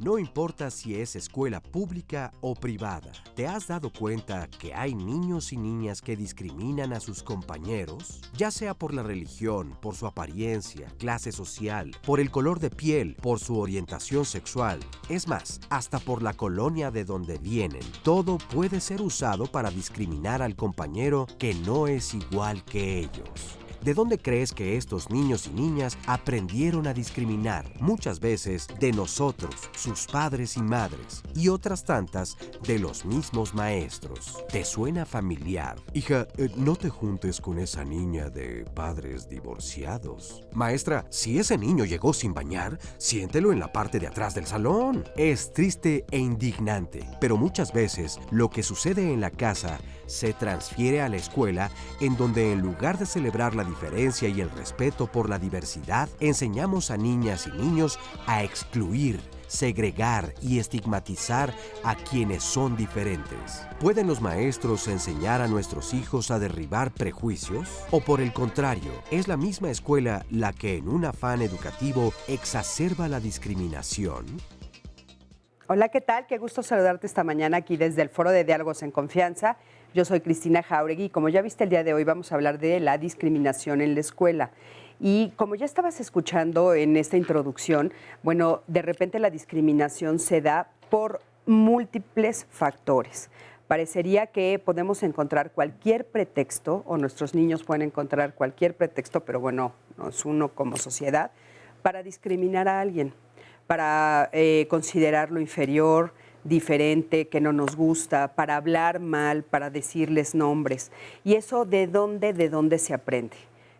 No importa si es escuela pública o privada, ¿te has dado cuenta que hay niños y niñas que discriminan a sus compañeros? Ya sea por la religión, por su apariencia, clase social, por el color de piel, por su orientación sexual, es más, hasta por la colonia de donde vienen. Todo puede ser usado para discriminar al compañero que no es igual que ellos. ¿De dónde crees que estos niños y niñas aprendieron a discriminar? Muchas veces de nosotros, sus padres y madres, y otras tantas de los mismos maestros. ¿Te suena familiar? Hija, no te juntes con esa niña de padres divorciados. Maestra, si ese niño llegó sin bañar, siéntelo en la parte de atrás del salón. Es triste e indignante, pero muchas veces lo que sucede en la casa se transfiere a la escuela, en donde en lugar de celebrar la diferencia y el respeto por la diversidad, enseñamos a niñas y niños a excluir, segregar y estigmatizar a quienes son diferentes. ¿Pueden los maestros enseñar a nuestros hijos a derribar prejuicios? ¿O por el contrario, es la misma escuela la que en un afán educativo exacerba la discriminación? Hola, ¿qué tal? Qué gusto saludarte esta mañana aquí desde el Foro de Diálogos en Confianza. Yo soy Cristina Jauregui y como ya viste el día de hoy vamos a hablar de la discriminación en la escuela. Y como ya estabas escuchando en esta introducción, bueno, de repente la discriminación se da por múltiples factores. Parecería que podemos encontrar cualquier pretexto, o nuestros niños pueden encontrar cualquier pretexto, pero bueno, no es uno como sociedad, para discriminar a alguien, para considerarlo inferior, diferente, que no nos gusta, para hablar mal, para decirles nombres. ¿Y eso de dónde se aprende?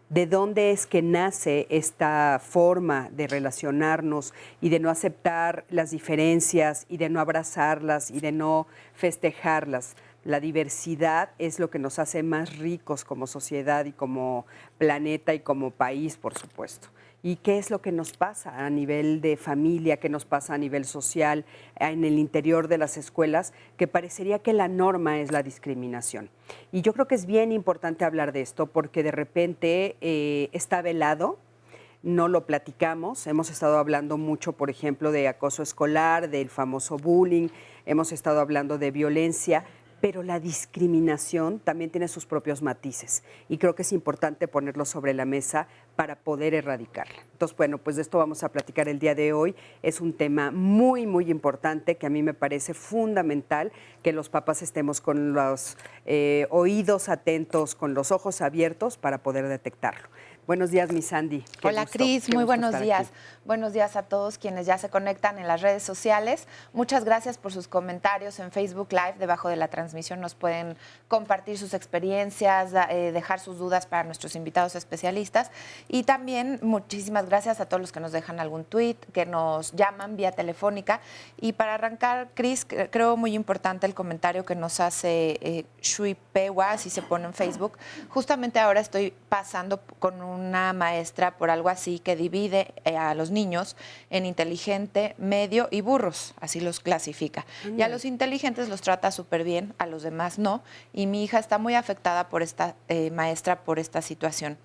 ¿De dónde es que nace esta forma de relacionarnos y de no aceptar las diferencias y de no abrazarlas y de no festejarlas? La diversidad es lo que nos hace más ricos como sociedad y como planeta y como país, por supuesto. ¿Y qué es lo que nos pasa a nivel de familia, qué nos pasa a nivel social, en el interior de las escuelas? Que parecería que la norma es la discriminación. Y yo creo que es bien importante hablar de esto porque de repente está velado, no lo platicamos. Hemos estado hablando mucho, por ejemplo, de acoso escolar, del famoso bullying, hemos estado hablando de violencia, pero la discriminación también tiene sus propios matices y creo que es importante ponerlo sobre la mesa para poder erradicarla. Entonces, bueno, pues de esto vamos a platicar el día de hoy. Es un tema muy, muy importante que a mí me parece fundamental que los papás estemos con los oídos atentos, con los ojos abiertos para poder detectarlo. Buenos días, mi Sandy. Hola, Cris, muy buenos días. Buenos días a todos quienes ya se conectan en las redes sociales. Muchas gracias por sus comentarios en Facebook Live. Debajo de la transmisión nos pueden compartir sus experiencias, dejar sus dudas para nuestros invitados especialistas. Y también muchísimas gracias a todos los que nos dejan algún tuit, que nos llaman vía telefónica. Y para arrancar, Cris, creo muy importante el comentario que nos hace Shui Pewa, así se pone en Facebook. Justamente ahora estoy pasando con una maestra por algo así que divide a los niños en inteligente, medio y burros, así los clasifica. Y a los inteligentes los trata súper bien, a los demás no. Y mi hija está muy afectada por esta maestra, por esta situación.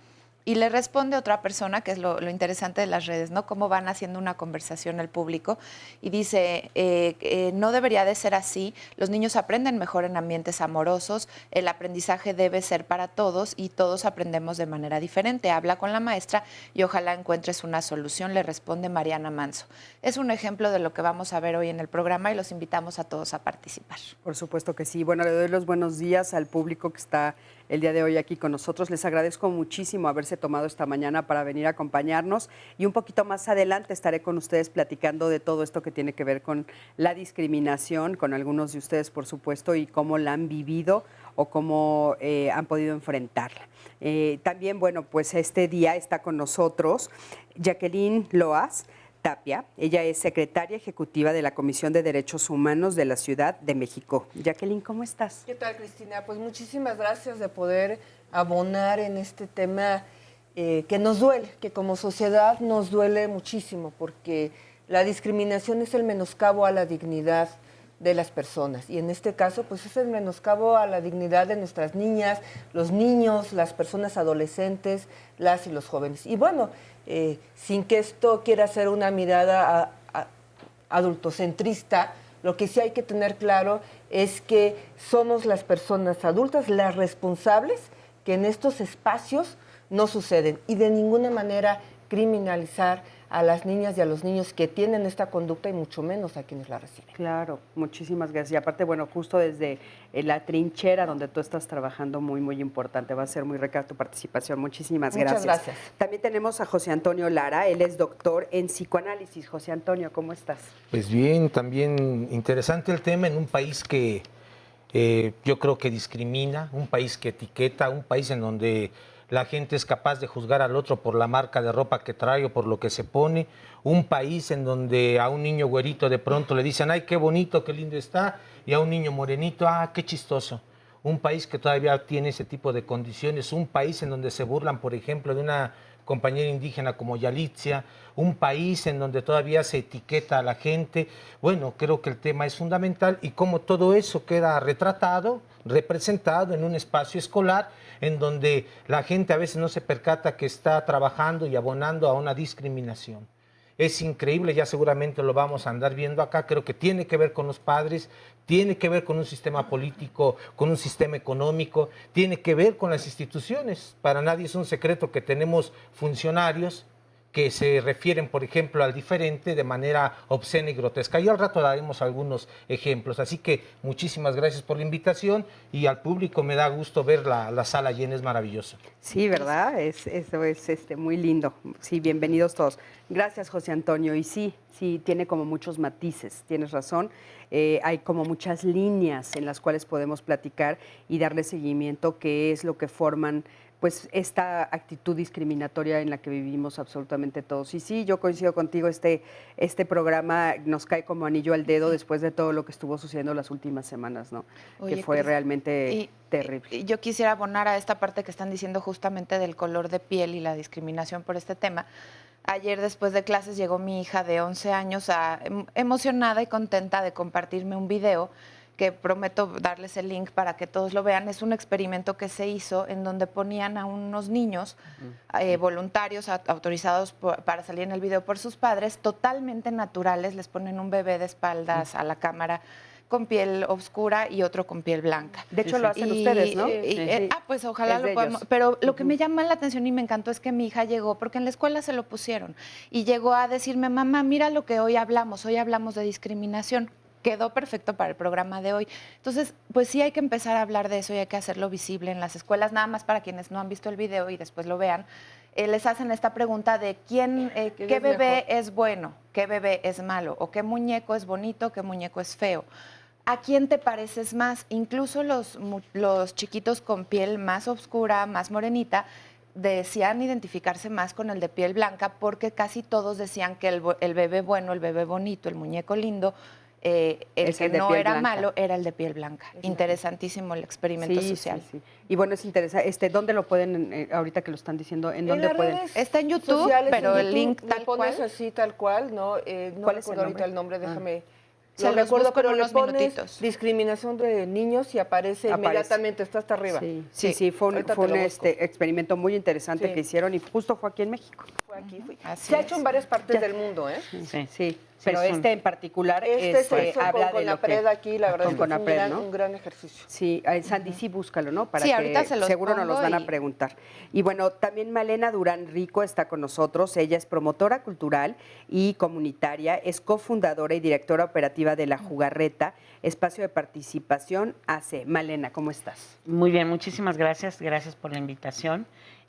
Y le responde otra persona, que es lo interesante de las redes, ¿no? Cómo van haciendo una conversación el público. Y dice, no debería de ser así. Los niños aprenden mejor en ambientes amorosos. El aprendizaje debe ser para todos y todos aprendemos de manera diferente. Habla con la maestra y ojalá encuentres una solución, le responde Mariana Manso. Es un ejemplo de lo que vamos a ver hoy en el programa y los invitamos a todos a participar. Por supuesto que sí. Bueno, le doy los buenos días al público que está el día de hoy aquí con nosotros. Les agradezco muchísimo haberse tomado esta mañana para venir a acompañarnos y un poquito más adelante estaré con ustedes platicando de todo esto que tiene que ver con la discriminación, con algunos de ustedes, por supuesto, y cómo la han vivido o cómo han podido enfrentarla. También, bueno, pues este día está con nosotros Jacqueline Loas Tapia. Ella es secretaria ejecutiva de la Comisión de Derechos Humanos de la Ciudad de México. Jacqueline, ¿cómo estás? ¿Qué tal, Cristina? Pues muchísimas gracias de poder abonar en este tema que nos duele, que como sociedad nos duele muchísimo, porque la discriminación es el menoscabo a la dignidad de las personas. Y en este caso, pues es el menoscabo a la dignidad de nuestras niñas, los niños, las personas adolescentes, las y los jóvenes. Y bueno, sin que esto quiera ser una mirada adultocentrista. Lo que sí hay que tener claro es que somos las personas adultas las responsables que en estos espacios no suceden y de ninguna manera criminalizar a las niñas y a los niños que tienen esta conducta y mucho menos a quienes la reciben. Claro, muchísimas gracias. Y aparte, bueno, justo desde la trinchera donde tú estás trabajando, muy, muy importante. Va a ser muy rica tu participación. Muchísimas gracias. Muchas gracias. También tenemos a José Antonio Lara. Él es doctor en psicoanálisis. José Antonio, ¿cómo estás? Pues bien, también interesante el tema en un país que yo creo que discrimina, un país que etiqueta, un país en donde la gente es capaz de juzgar al otro por la marca de ropa que trae o por lo que se pone, un país en donde a un niño güerito de pronto le dicen, ay, qué bonito, qué lindo está, y a un niño morenito, ah, qué chistoso. Un país que todavía tiene ese tipo de condiciones, un país en donde se burlan, por ejemplo, de una compañera indígena como Yalitzia, un país en donde todavía se etiqueta a la gente. Bueno, creo que el tema es fundamental y cómo todo eso queda retratado, representado en un espacio escolar en donde la gente a veces no se percata que está trabajando y abonando a una discriminación. Es increíble, ya seguramente lo vamos a andar viendo acá, creo que tiene que ver con los padres, tiene que ver con un sistema político, con un sistema económico, tiene que ver con las instituciones. Para nadie es un secreto que tenemos funcionarios que se refieren, por ejemplo, al diferente de manera obscena y grotesca. Y al rato daremos algunos ejemplos. Así que muchísimas gracias por la invitación y al público me da gusto ver la sala llena, es maravilloso. Sí, ¿verdad? Eso es muy lindo. Sí, bienvenidos todos. Gracias, José Antonio. Y sí, tiene como muchos matices, tienes razón. Hay como muchas líneas en las cuales podemos platicar y darle seguimiento, que es lo que forman pues esta actitud discriminatoria en la que vivimos absolutamente todos. Y sí, yo coincido contigo, este programa nos cae como anillo al dedo después de todo lo que estuvo sucediendo las últimas semanas, ¿no? Oye, que fue realmente terrible. Y yo quisiera abonar a esta parte que están diciendo justamente del color de piel y la discriminación por este tema. Ayer después de clases llegó mi hija de 11 años emocionada y contenta de compartirme un video que prometo darles el link para que todos lo vean. Es un experimento que se hizo en donde ponían a unos niños voluntarios autorizados para salir en el video por sus padres, totalmente naturales, les ponen un bebé de espaldas a la cámara con piel oscura y otro con piel blanca. De hecho, lo hacen ustedes, ¿no? Pues ojalá lo podamos. Pero lo que me llama la atención y me encantó es que mi hija llegó, porque en la escuela se lo pusieron, y llegó a decirme, mamá, mira lo que hoy hablamos de discriminación. Quedó perfecto para el programa de hoy. Entonces, pues sí hay que empezar a hablar de eso y hay que hacerlo visible en las escuelas, nada más para quienes no han visto el video y después lo vean. Les hacen esta pregunta de qué bebé es bueno, qué bebé es malo, o qué muñeco es bonito, qué muñeco es feo. ¿A quién te pareces más? Incluso los chiquitos con piel más oscura, más morenita, decían identificarse más con el de piel blanca porque casi todos decían que el bebé bueno, el bebé bonito, el muñeco lindo, el que no era malo era el de piel blanca. Interesantísimo el experimento social. Sí. Y bueno, es interesante. ¿Dónde lo pueden, ahorita que lo están diciendo, en dónde pueden? Está en YouTube, pero el link tal cual. Pones así, tal cual, ¿no? No recuerdo ahorita el nombre, déjame... Lo recuerdo, pero le pones minutitos. Discriminación de niños y aparece inmediatamente, está hasta arriba. Sí, fue un experimento muy interesante que hicieron y justo fue aquí en México. Se ha hecho en varias partes del mundo, ¿eh? Sí. Pero en particular se hizo habla con de lo que... aquí, la verdad es que fue un gran ejercicio. Sí, Sandy, sí, búscalo, ¿no? Para sí, que ahorita se los seguro nos los van a preguntar. Y bueno, también Malena Durán Rico está con nosotros. Ella es promotora cultural y comunitaria, es cofundadora y directora operativa de La Jugarreta, espacio de participación AC. Malena, ¿cómo estás? Muy bien, muchísimas gracias. Gracias por la invitación.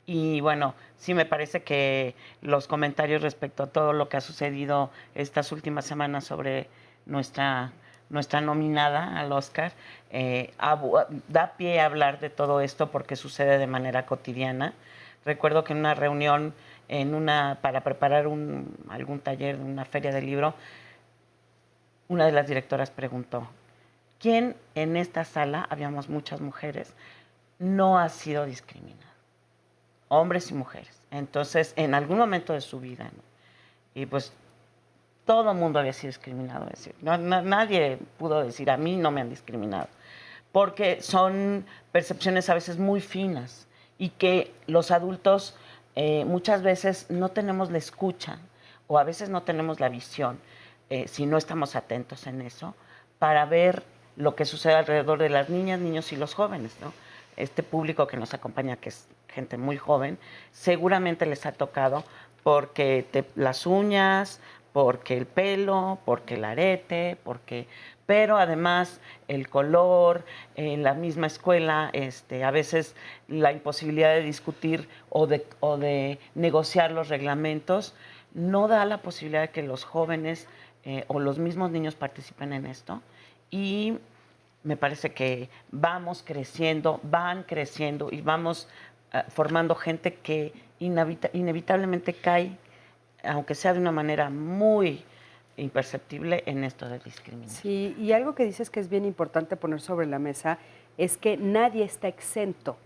Y bueno, sí me parece que los comentarios respecto a todo lo que ha sucedido estas últimas semanas sobre nuestra nominada al Oscar da pie a hablar de todo esto porque sucede de manera cotidiana. Recuerdo que en una reunión, para preparar algún taller, una feria del libro, una de las directoras preguntó, ¿quién en esta sala, habíamos muchas mujeres, no ha sido discriminada? Hombres y mujeres. Entonces, en algún momento de su vida, ¿no? Y pues todo el mundo había sido discriminado. Es decir, nadie pudo decir, a mí no me han discriminado. Porque son percepciones a veces muy finas y que los adultos muchas veces no tenemos la escucha o a veces no tenemos la visión. si no estamos atentos en eso, para ver lo que sucede alrededor de las niñas, niños y los jóvenes, ¿no? Este público que nos acompaña, que es gente muy joven, seguramente les ha tocado porque las uñas, porque el pelo, porque el arete, pero además el color, en la misma escuela, a veces la imposibilidad de discutir o de negociar los reglamentos no da la posibilidad de que los jóvenes o los mismos niños participen en esto. Y me parece que van creciendo y vamos formando gente que inevitablemente cae, aunque sea de una manera muy imperceptible, en esto de discriminación. Sí, y algo que dices que es bien importante poner sobre la mesa es que nadie está exento,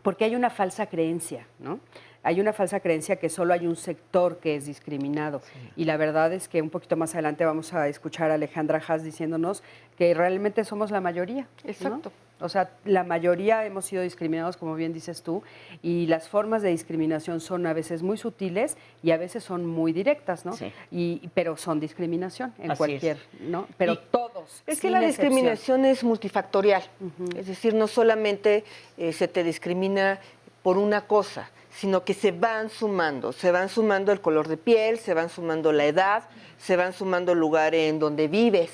porque hay una falsa creencia, ¿no? Hay una falsa creencia que solo hay un sector que es discriminado. Sí. Y la verdad es que un poquito más adelante vamos a escuchar a Alejandra Haas diciéndonos que realmente somos la mayoría. Exacto. ¿No? O sea, la mayoría hemos sido discriminados, como bien dices tú, y las formas de discriminación son a veces muy sutiles y a veces son muy directas, ¿no? Sí. Pero son discriminación en Así cualquier, ¿no? Pero todos. Es que la discriminación es multifactorial. Es decir, no solamente se te discrimina por una cosa, sino que se van sumando el color de piel, se van sumando la edad, se van sumando el lugar en donde vives.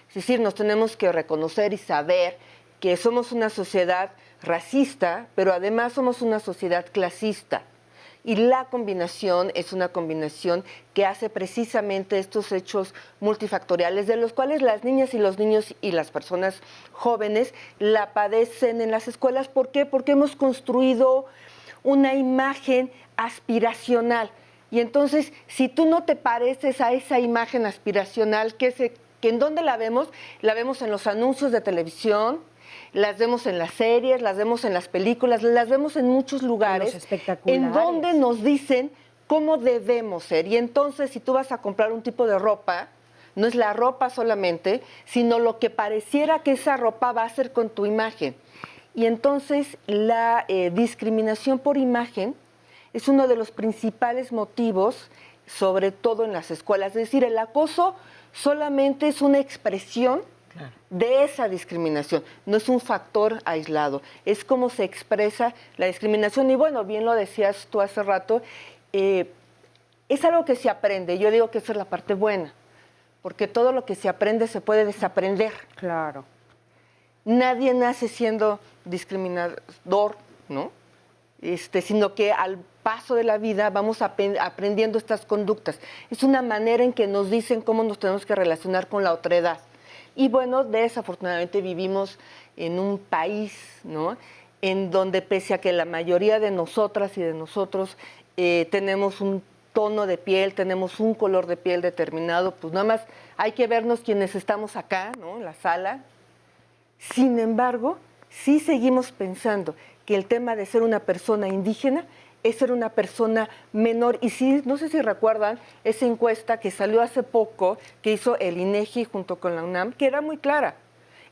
Es decir, nos tenemos que reconocer y saber que somos una sociedad racista, pero además somos una sociedad clasista. Y la combinación es una combinación que hace precisamente estos hechos multifactoriales, de los cuales las niñas y los niños y las personas jóvenes la padecen en las escuelas. ¿Por qué? Porque hemos construido una imagen aspiracional. Y entonces, si tú no te pareces a esa imagen aspiracional, que ¿en dónde la vemos? La vemos en los anuncios de televisión, las vemos en las series, las vemos en las películas, las vemos en muchos lugares, en donde nos dicen cómo debemos ser. Y entonces, si tú vas a comprar un tipo de ropa, no es la ropa solamente, sino lo que pareciera que esa ropa va a hacer con tu imagen. Y entonces la discriminación por imagen es uno de los principales motivos, sobre todo en las escuelas. Es decir, el acoso solamente es una expresión de esa discriminación, no es un factor aislado, es como se expresa la discriminación. Y bueno, bien lo decías tú hace rato, es algo que se aprende. Yo digo que esa es la parte buena, porque todo lo que se aprende se puede desaprender. Claro. Nadie nace siendo discriminador, ¿no? Sino que al paso de la vida vamos aprendiendo estas conductas. Es una manera en que nos dicen cómo nos tenemos que relacionar con la otredad. Y bueno, desafortunadamente vivimos en un país, ¿no?, en donde pese a que la mayoría de nosotras y de nosotros tenemos un tono de piel, tenemos un color de piel determinado, pues nada más hay que vernos quienes estamos acá, ¿no?, en la sala. Sin embargo, sí seguimos pensando que el tema de ser una persona indígena es ser una persona menor. Y sí, no sé si recuerdan esa encuesta que salió hace poco, que hizo el INEGI junto con la UNAM, que era muy clara.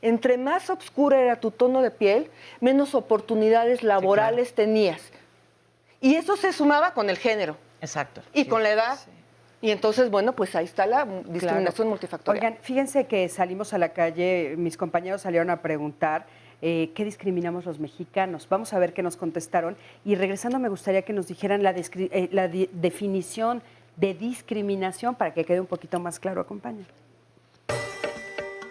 Entre más oscura era tu tono de piel, menos oportunidades laborales tenías. Y eso se sumaba con el género. Exacto. Y con la edad. Sí. Y entonces, bueno, pues ahí está la discriminación multifactorial. Oigan, fíjense que salimos a la calle, mis compañeros salieron a preguntar ¿qué discriminamos los mexicanos? Vamos a ver qué nos contestaron. Y regresando, me gustaría que nos dijeran la definición de discriminación para que quede un poquito más claro. Acompáñanos.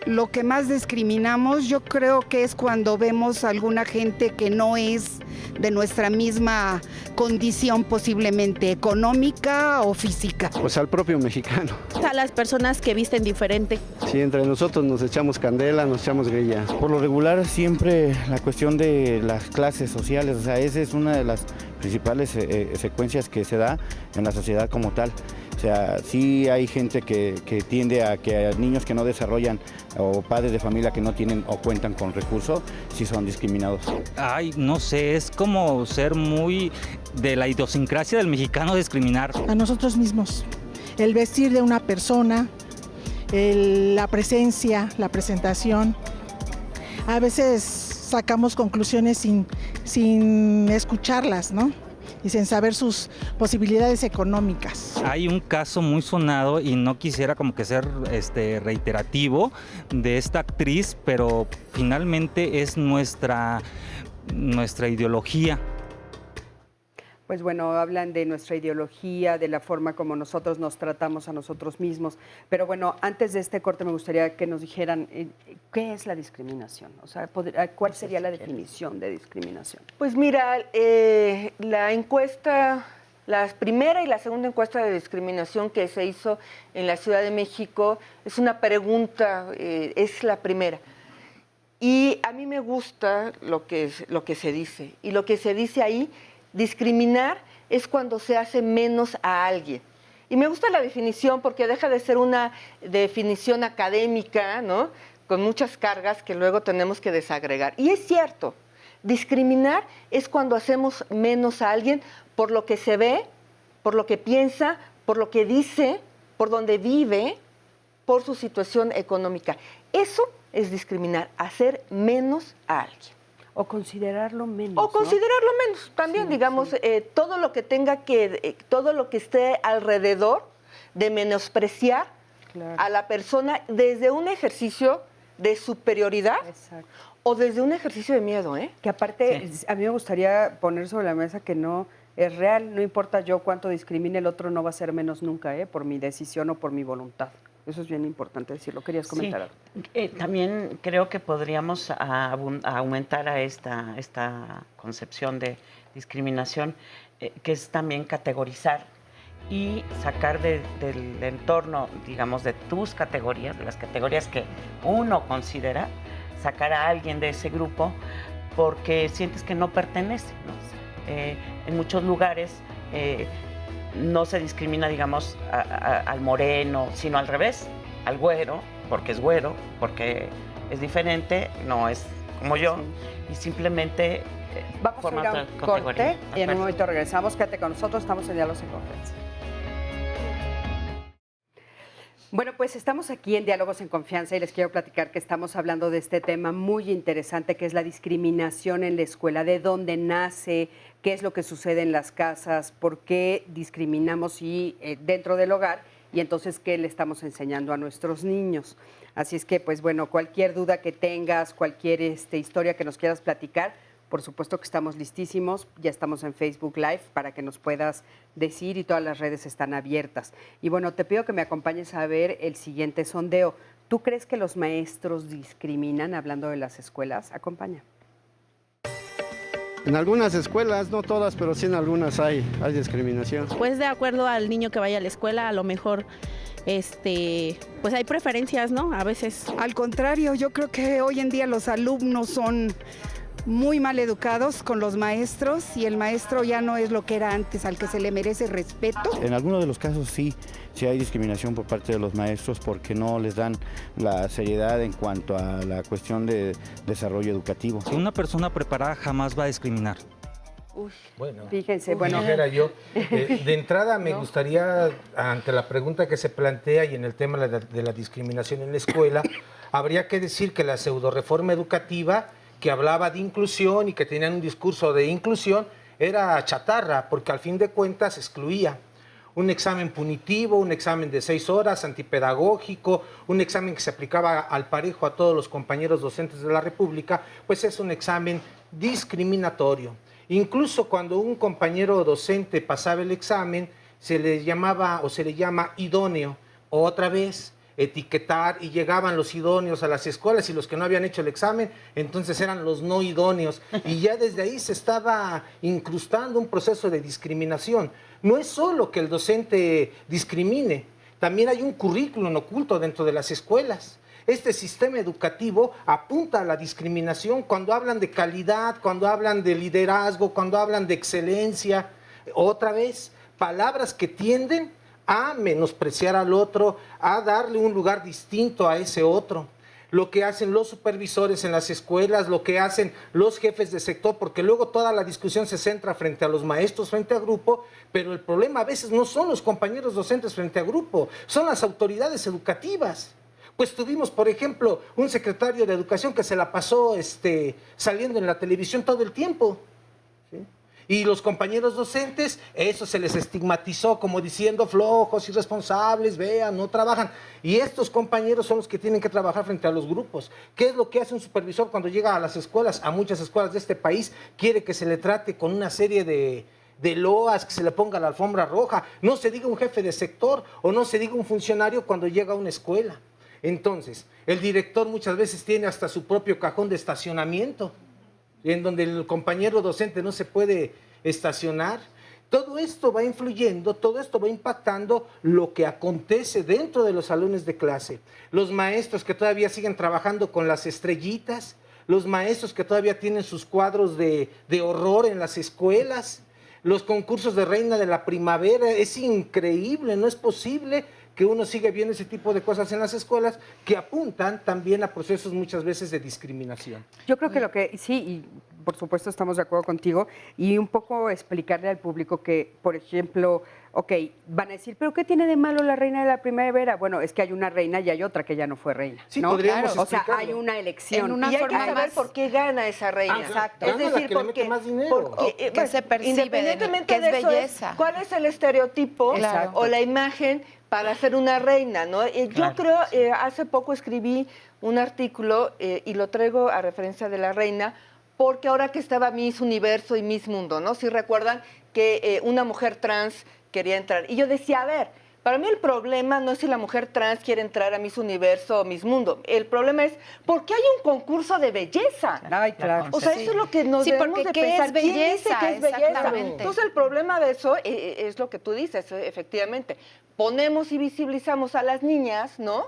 Lo que más discriminamos, yo creo que es cuando vemos a alguna gente que no es de nuestra misma condición, posiblemente económica o física. Pues al propio mexicano. A las personas que visten diferente. Sí, entre nosotros nos echamos candela, nos echamos grilla. Por lo regular, siempre la cuestión de las clases sociales, o sea, esa es una de las principales secuencias que se da en la sociedad como tal. O sea, sí hay gente que tiende a que a niños que no desarrollan o padres de familia que no tienen o cuentan con recursos, sí son discriminados. Ay, no sé, es como ser muy de la idiosincrasia del mexicano discriminar. A nosotros mismos, el vestir de una persona, la presencia, la presentación. A veces sacamos conclusiones sin escucharlas, ¿no? y sin saber sus posibilidades económicas. Hay un caso muy sonado y no quisiera como que ser reiterativo de esta actriz, pero finalmente es nuestra ideología. Pues bueno, hablan de nuestra ideología, de la forma como nosotros nos tratamos a nosotros mismos. Pero bueno, antes de este corte me gustaría que nos dijeran qué es la discriminación. O sea, ¿cuál sería la definición de discriminación? Pues mira, la encuesta, la primera y la segunda encuesta de discriminación que se hizo en la Ciudad de México es una pregunta, es la primera. Y a mí me gusta lo que se dice. Y lo que se dice ahí, discriminar es cuando se hace menos a alguien. Y me gusta la definición porque deja de ser una definición académica, ¿no?, con muchas cargas que luego tenemos que desagregar. Y es cierto, discriminar es cuando hacemos menos a alguien por lo que se ve, por lo que piensa, por lo que dice, por donde vive, por su situación económica. Eso es discriminar, hacer menos a alguien. O considerarlo menos. O considerarlo menos, también, sí, digamos, sí. Todo lo que todo lo que esté alrededor de menospreciar, claro, a la persona desde un ejercicio de superioridad. Exacto. O desde un ejercicio de miedo, ¿eh? Que aparte, sí, a mí me gustaría poner sobre la mesa que no es real, no importa yo cuánto discrimine, el otro no va a ser menos nunca, por mi decisión o por mi voluntad. Eso es bien importante decirlo. ¿Querías comentar algo? Sí, también creo que podríamos aumentar a esta concepción de discriminación, que es también categorizar y sacar del entorno, digamos, de tus categorías, de las categorías que uno considera, sacar a alguien de ese grupo porque sientes que no pertenece, ¿no? En muchos lugares no se discrimina, digamos, al moreno, sino al revés, al güero, porque es diferente, no es como yo, sí, y simplemente vamos a ir a un corte y en un momento regresamos. Quédate con nosotros, estamos en Diálogos en Confianza. Bueno, pues estamos aquí en Diálogos en Confianza y les quiero platicar que estamos hablando de este tema muy interesante que es la discriminación en la escuela, de dónde nace, qué es lo que sucede en las casas, por qué discriminamos dentro del hogar y entonces qué le estamos enseñando a nuestros niños. Así es que, pues bueno, cualquier duda que tengas, cualquier historia que nos quieras platicar, por supuesto que estamos listísimos, ya estamos en Facebook Live para que nos puedas decir y todas las redes están abiertas. Y bueno, te pido que me acompañes a ver el siguiente sondeo. ¿Tú crees que los maestros discriminan hablando de las escuelas? Acompaña. En algunas escuelas, no todas, pero sí en algunas hay discriminación. Pues de acuerdo al niño que vaya a la escuela, a lo mejor pues hay preferencias, ¿no? A veces. Al contrario, yo creo que hoy en día los alumnos son muy mal educados con los maestros y el maestro ya no es lo que era antes, al que se le merece respeto. En algunos de los casos sí hay discriminación por parte de los maestros porque no les dan la seriedad en cuanto a la cuestión de desarrollo educativo. Una persona preparada jamás va a discriminar. Uy, bueno, fíjense, bueno. Dijera yo, de entrada me gustaría, ante la pregunta que se plantea y en el tema de la discriminación en la escuela, habría que decir que la pseudo-reforma educativa que hablaba de inclusión y que tenían un discurso de inclusión, era chatarra, porque al fin de cuentas excluía. Un examen punitivo, un examen de 6 horas, antipedagógico, un examen que se aplicaba al parejo a todos los compañeros docentes de la República, pues es un examen discriminatorio. Incluso cuando un compañero docente pasaba el examen, se le llamaba o se le llama idóneo, otra vez, etiquetar, y llegaban los idóneos a las escuelas y los que no habían hecho el examen, entonces eran los no idóneos. Y ya desde ahí se estaba incrustando un proceso de discriminación. No es solo que el docente discrimine, también hay un currículum oculto dentro de las escuelas. Este sistema educativo apunta a la discriminación cuando hablan de calidad, cuando hablan de liderazgo, cuando hablan de excelencia. Otra vez, palabras que tienden a menospreciar al otro, a darle un lugar distinto a ese otro. Lo que hacen los supervisores en las escuelas, lo que hacen los jefes de sector, porque luego toda la discusión se centra frente a los maestros, frente a grupo, pero el problema a veces no son los compañeros docentes frente a grupo, son las autoridades educativas. Pues tuvimos, por ejemplo, un secretario de Educación que se la pasó saliendo en la televisión todo el tiempo, ¿sí? Y los compañeros docentes, eso se les estigmatizó como diciendo flojos, irresponsables, vean, no trabajan. Y estos compañeros son los que tienen que trabajar frente a los grupos. ¿Qué es lo que hace un supervisor cuando llega a las escuelas? A muchas escuelas de este país quiere que se le trate con una serie de loas, que se le ponga la alfombra roja. No se diga un jefe de sector o no se diga un funcionario cuando llega a una escuela. Entonces, el director muchas veces tiene hasta su propio cajón de estacionamiento, en donde el compañero docente no se puede estacionar. Todo esto va influyendo, todo esto va impactando lo que acontece dentro de los salones de clase. Los maestros que todavía siguen trabajando con las estrellitas, los maestros que todavía tienen sus cuadros de horror en las escuelas, los concursos de reina de la primavera. Es increíble, no es posible que uno siga viendo ese tipo de cosas en las escuelas que apuntan también a procesos muchas veces de discriminación. Yo creo que lo que sí, y por supuesto estamos de acuerdo contigo, y un poco explicarle al público que, por ejemplo, ok, van a decir, ¿pero qué tiene de malo la reina de la primavera? Bueno, es que hay una reina y hay otra que ya no fue reina. Sí, ¿no? podríamos O sea, explicarlo. hay una elección. Y hay que saber por qué gana esa reina. Exacto. Es decir, que le mete más dinero. Que se percibe, independientemente que es de eso, belleza. ¿cuál es el estereotipo Exacto. o la imagen para ser una reina, ¿no? Yo creo, hace poco escribí un artículo y lo traigo a referencia de la reina, porque ahora que estaba Miss Universo y Miss Mundo, ¿no? Si recuerdan que una mujer trans quería entrar. Y yo decía, a ver, para mí el problema no es si la mujer trans quiere entrar a Miss Universo o Miss Mundo. El problema es ¿por qué hay un concurso de belleza? Ay, claro. O sea, eso es lo que nos debemos de ¿qué pensar. es ¿Quién dice belleza? que es belleza? Exactamente. Entonces el problema de eso es lo que tú dices, efectivamente. Ponemos y visibilizamos a las niñas, ¿no?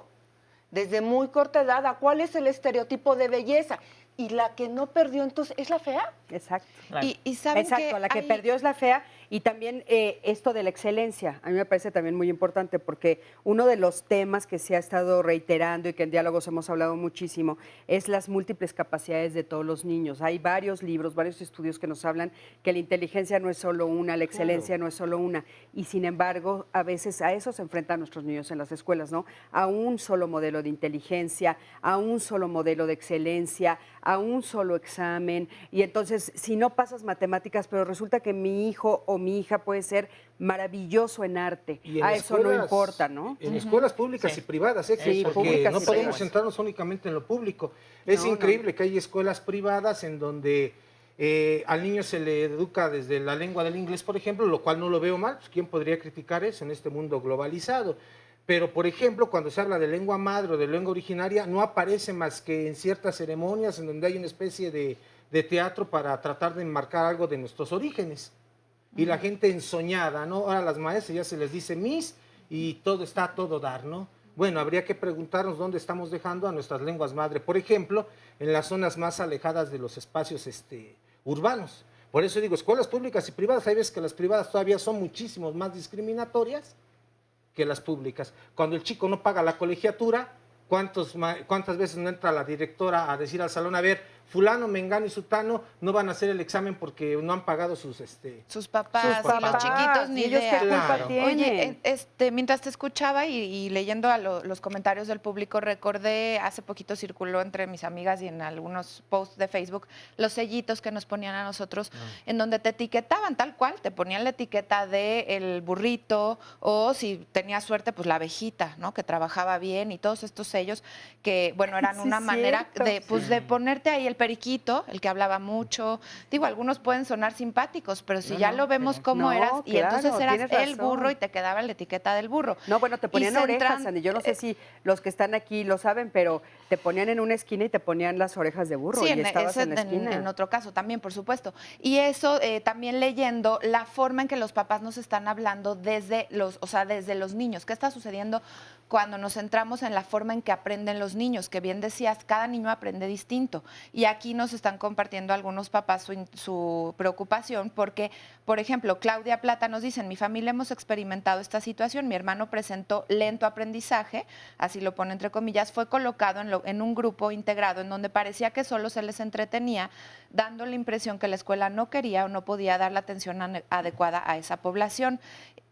Desde muy corta edad, ¿a cuál es el estereotipo de belleza? Y la que no perdió, entonces, ¿es la fea? Exacto. Claro. Y saben Exacto, la que perdió es la fea. Y también esto de la excelencia, a mí me parece también muy importante porque uno de los temas que se ha estado reiterando y que en diálogos hemos hablado muchísimo es las múltiples capacidades de todos los niños. Hay varios libros, varios estudios que nos hablan que la inteligencia no es solo una, la excelencia no es solo una. Y sin embargo, a veces a eso se enfrentan nuestros niños en las escuelas, ¿no? A un solo modelo de inteligencia, a un solo modelo de excelencia, a un solo examen. Y entonces, si no pasas matemáticas, pero resulta que mi hijo o mi hija puede ser maravilloso en arte. A eso no importa, ¿no? En escuelas públicas y privadas, Sí, porque públicas no y podemos privadas. centrarnos únicamente en lo público. Es increíble que hay escuelas privadas en donde al niño se le educa desde la lengua del inglés, por ejemplo, lo cual no lo veo mal. Pues, ¿quién podría criticar eso en este mundo globalizado? Pero, por ejemplo, cuando se habla de lengua madre o de lengua originaria, no aparece más que en ciertas ceremonias en donde hay una especie de teatro para tratar de enmarcar algo de nuestros orígenes. Y la gente ensoñada, ¿no? Ahora a las maestras ya se les dice Miss y todo está a todo dar, ¿no? Bueno, habría que preguntarnos dónde estamos dejando a nuestras lenguas madre. Por ejemplo, en las zonas más alejadas de los espacios urbanos. Por eso digo, escuelas públicas y privadas, hay veces que las privadas todavía son muchísimo más discriminatorias que las públicas. Cuando el chico no paga la colegiatura, ¿cuántas veces no entra la directora a decir al salón, a ver, fulano, mengano y sutano no van a hacer el examen porque no han pagado sus papás, y los chiquitos ni ellos idea. qué culpa Claro. tienen. Oye, mientras te escuchaba y leyendo los comentarios del público, recordé, hace poquito circuló entre mis amigas y en algunos posts de Facebook, los sellitos que nos ponían a nosotros, en donde te etiquetaban tal cual, te ponían la etiqueta de el burrito, o si tenías suerte, pues la abejita, ¿no? Que trabajaba bien, y todos estos sellos que, bueno, eran Sí, una manera cierto. de ponerte ahí el periquito, el que hablaba mucho. Digo, algunos pueden sonar simpáticos, pero si ya lo vemos cómo No, eras, y claro, entonces eras tienes el razón. burro y te quedaba la etiqueta del burro. No, bueno, te ponían orejas, centran- Andy. Yo no sé si los que están aquí lo saben, pero te ponían en una esquina y te ponían las orejas de burro Sí, y estabas ese en la esquina. en otro caso también, por supuesto. Y eso también leyendo la forma en que los papás nos están hablando desde los niños. ¿Qué está sucediendo cuando nos centramos en la forma en que aprenden los niños? Que bien decías, cada niño aprende distinto. Y aquí nos están compartiendo algunos papás su preocupación porque, por ejemplo, Claudia Plata nos dice, en mi familia hemos experimentado esta situación, mi hermano presentó lento aprendizaje, así lo pone entre comillas, fue colocado en un grupo integrado en donde parecía que solo se les entretenía, dando la impresión que la escuela no quería o no podía dar la atención adecuada a esa población.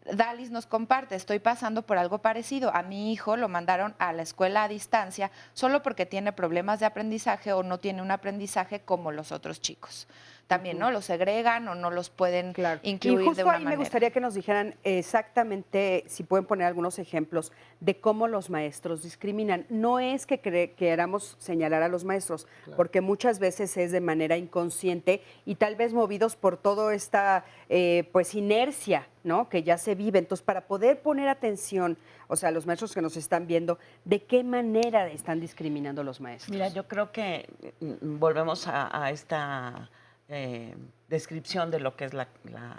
Dalis nos comparte, estoy pasando por algo parecido. A mi hijo lo mandaron a la escuela a distancia solo porque tiene problemas de aprendizaje o no tiene un aprendizaje como los otros chicos. también, ¿no? Los segregan o no los pueden incluir y justo de una ahí manera. me gustaría que nos dijeran exactamente, si pueden poner algunos ejemplos de cómo los maestros discriminan. No es que queramos señalar a los maestros, porque muchas veces es de manera inconsciente y tal vez movidos por toda esta pues inercia, ¿no? Que ya se vive. Entonces, para poder poner atención, o sea, los maestros que nos están viendo, ¿de qué manera están discriminando los maestros? Mira, yo creo que volvemos a esta descripción de lo que es la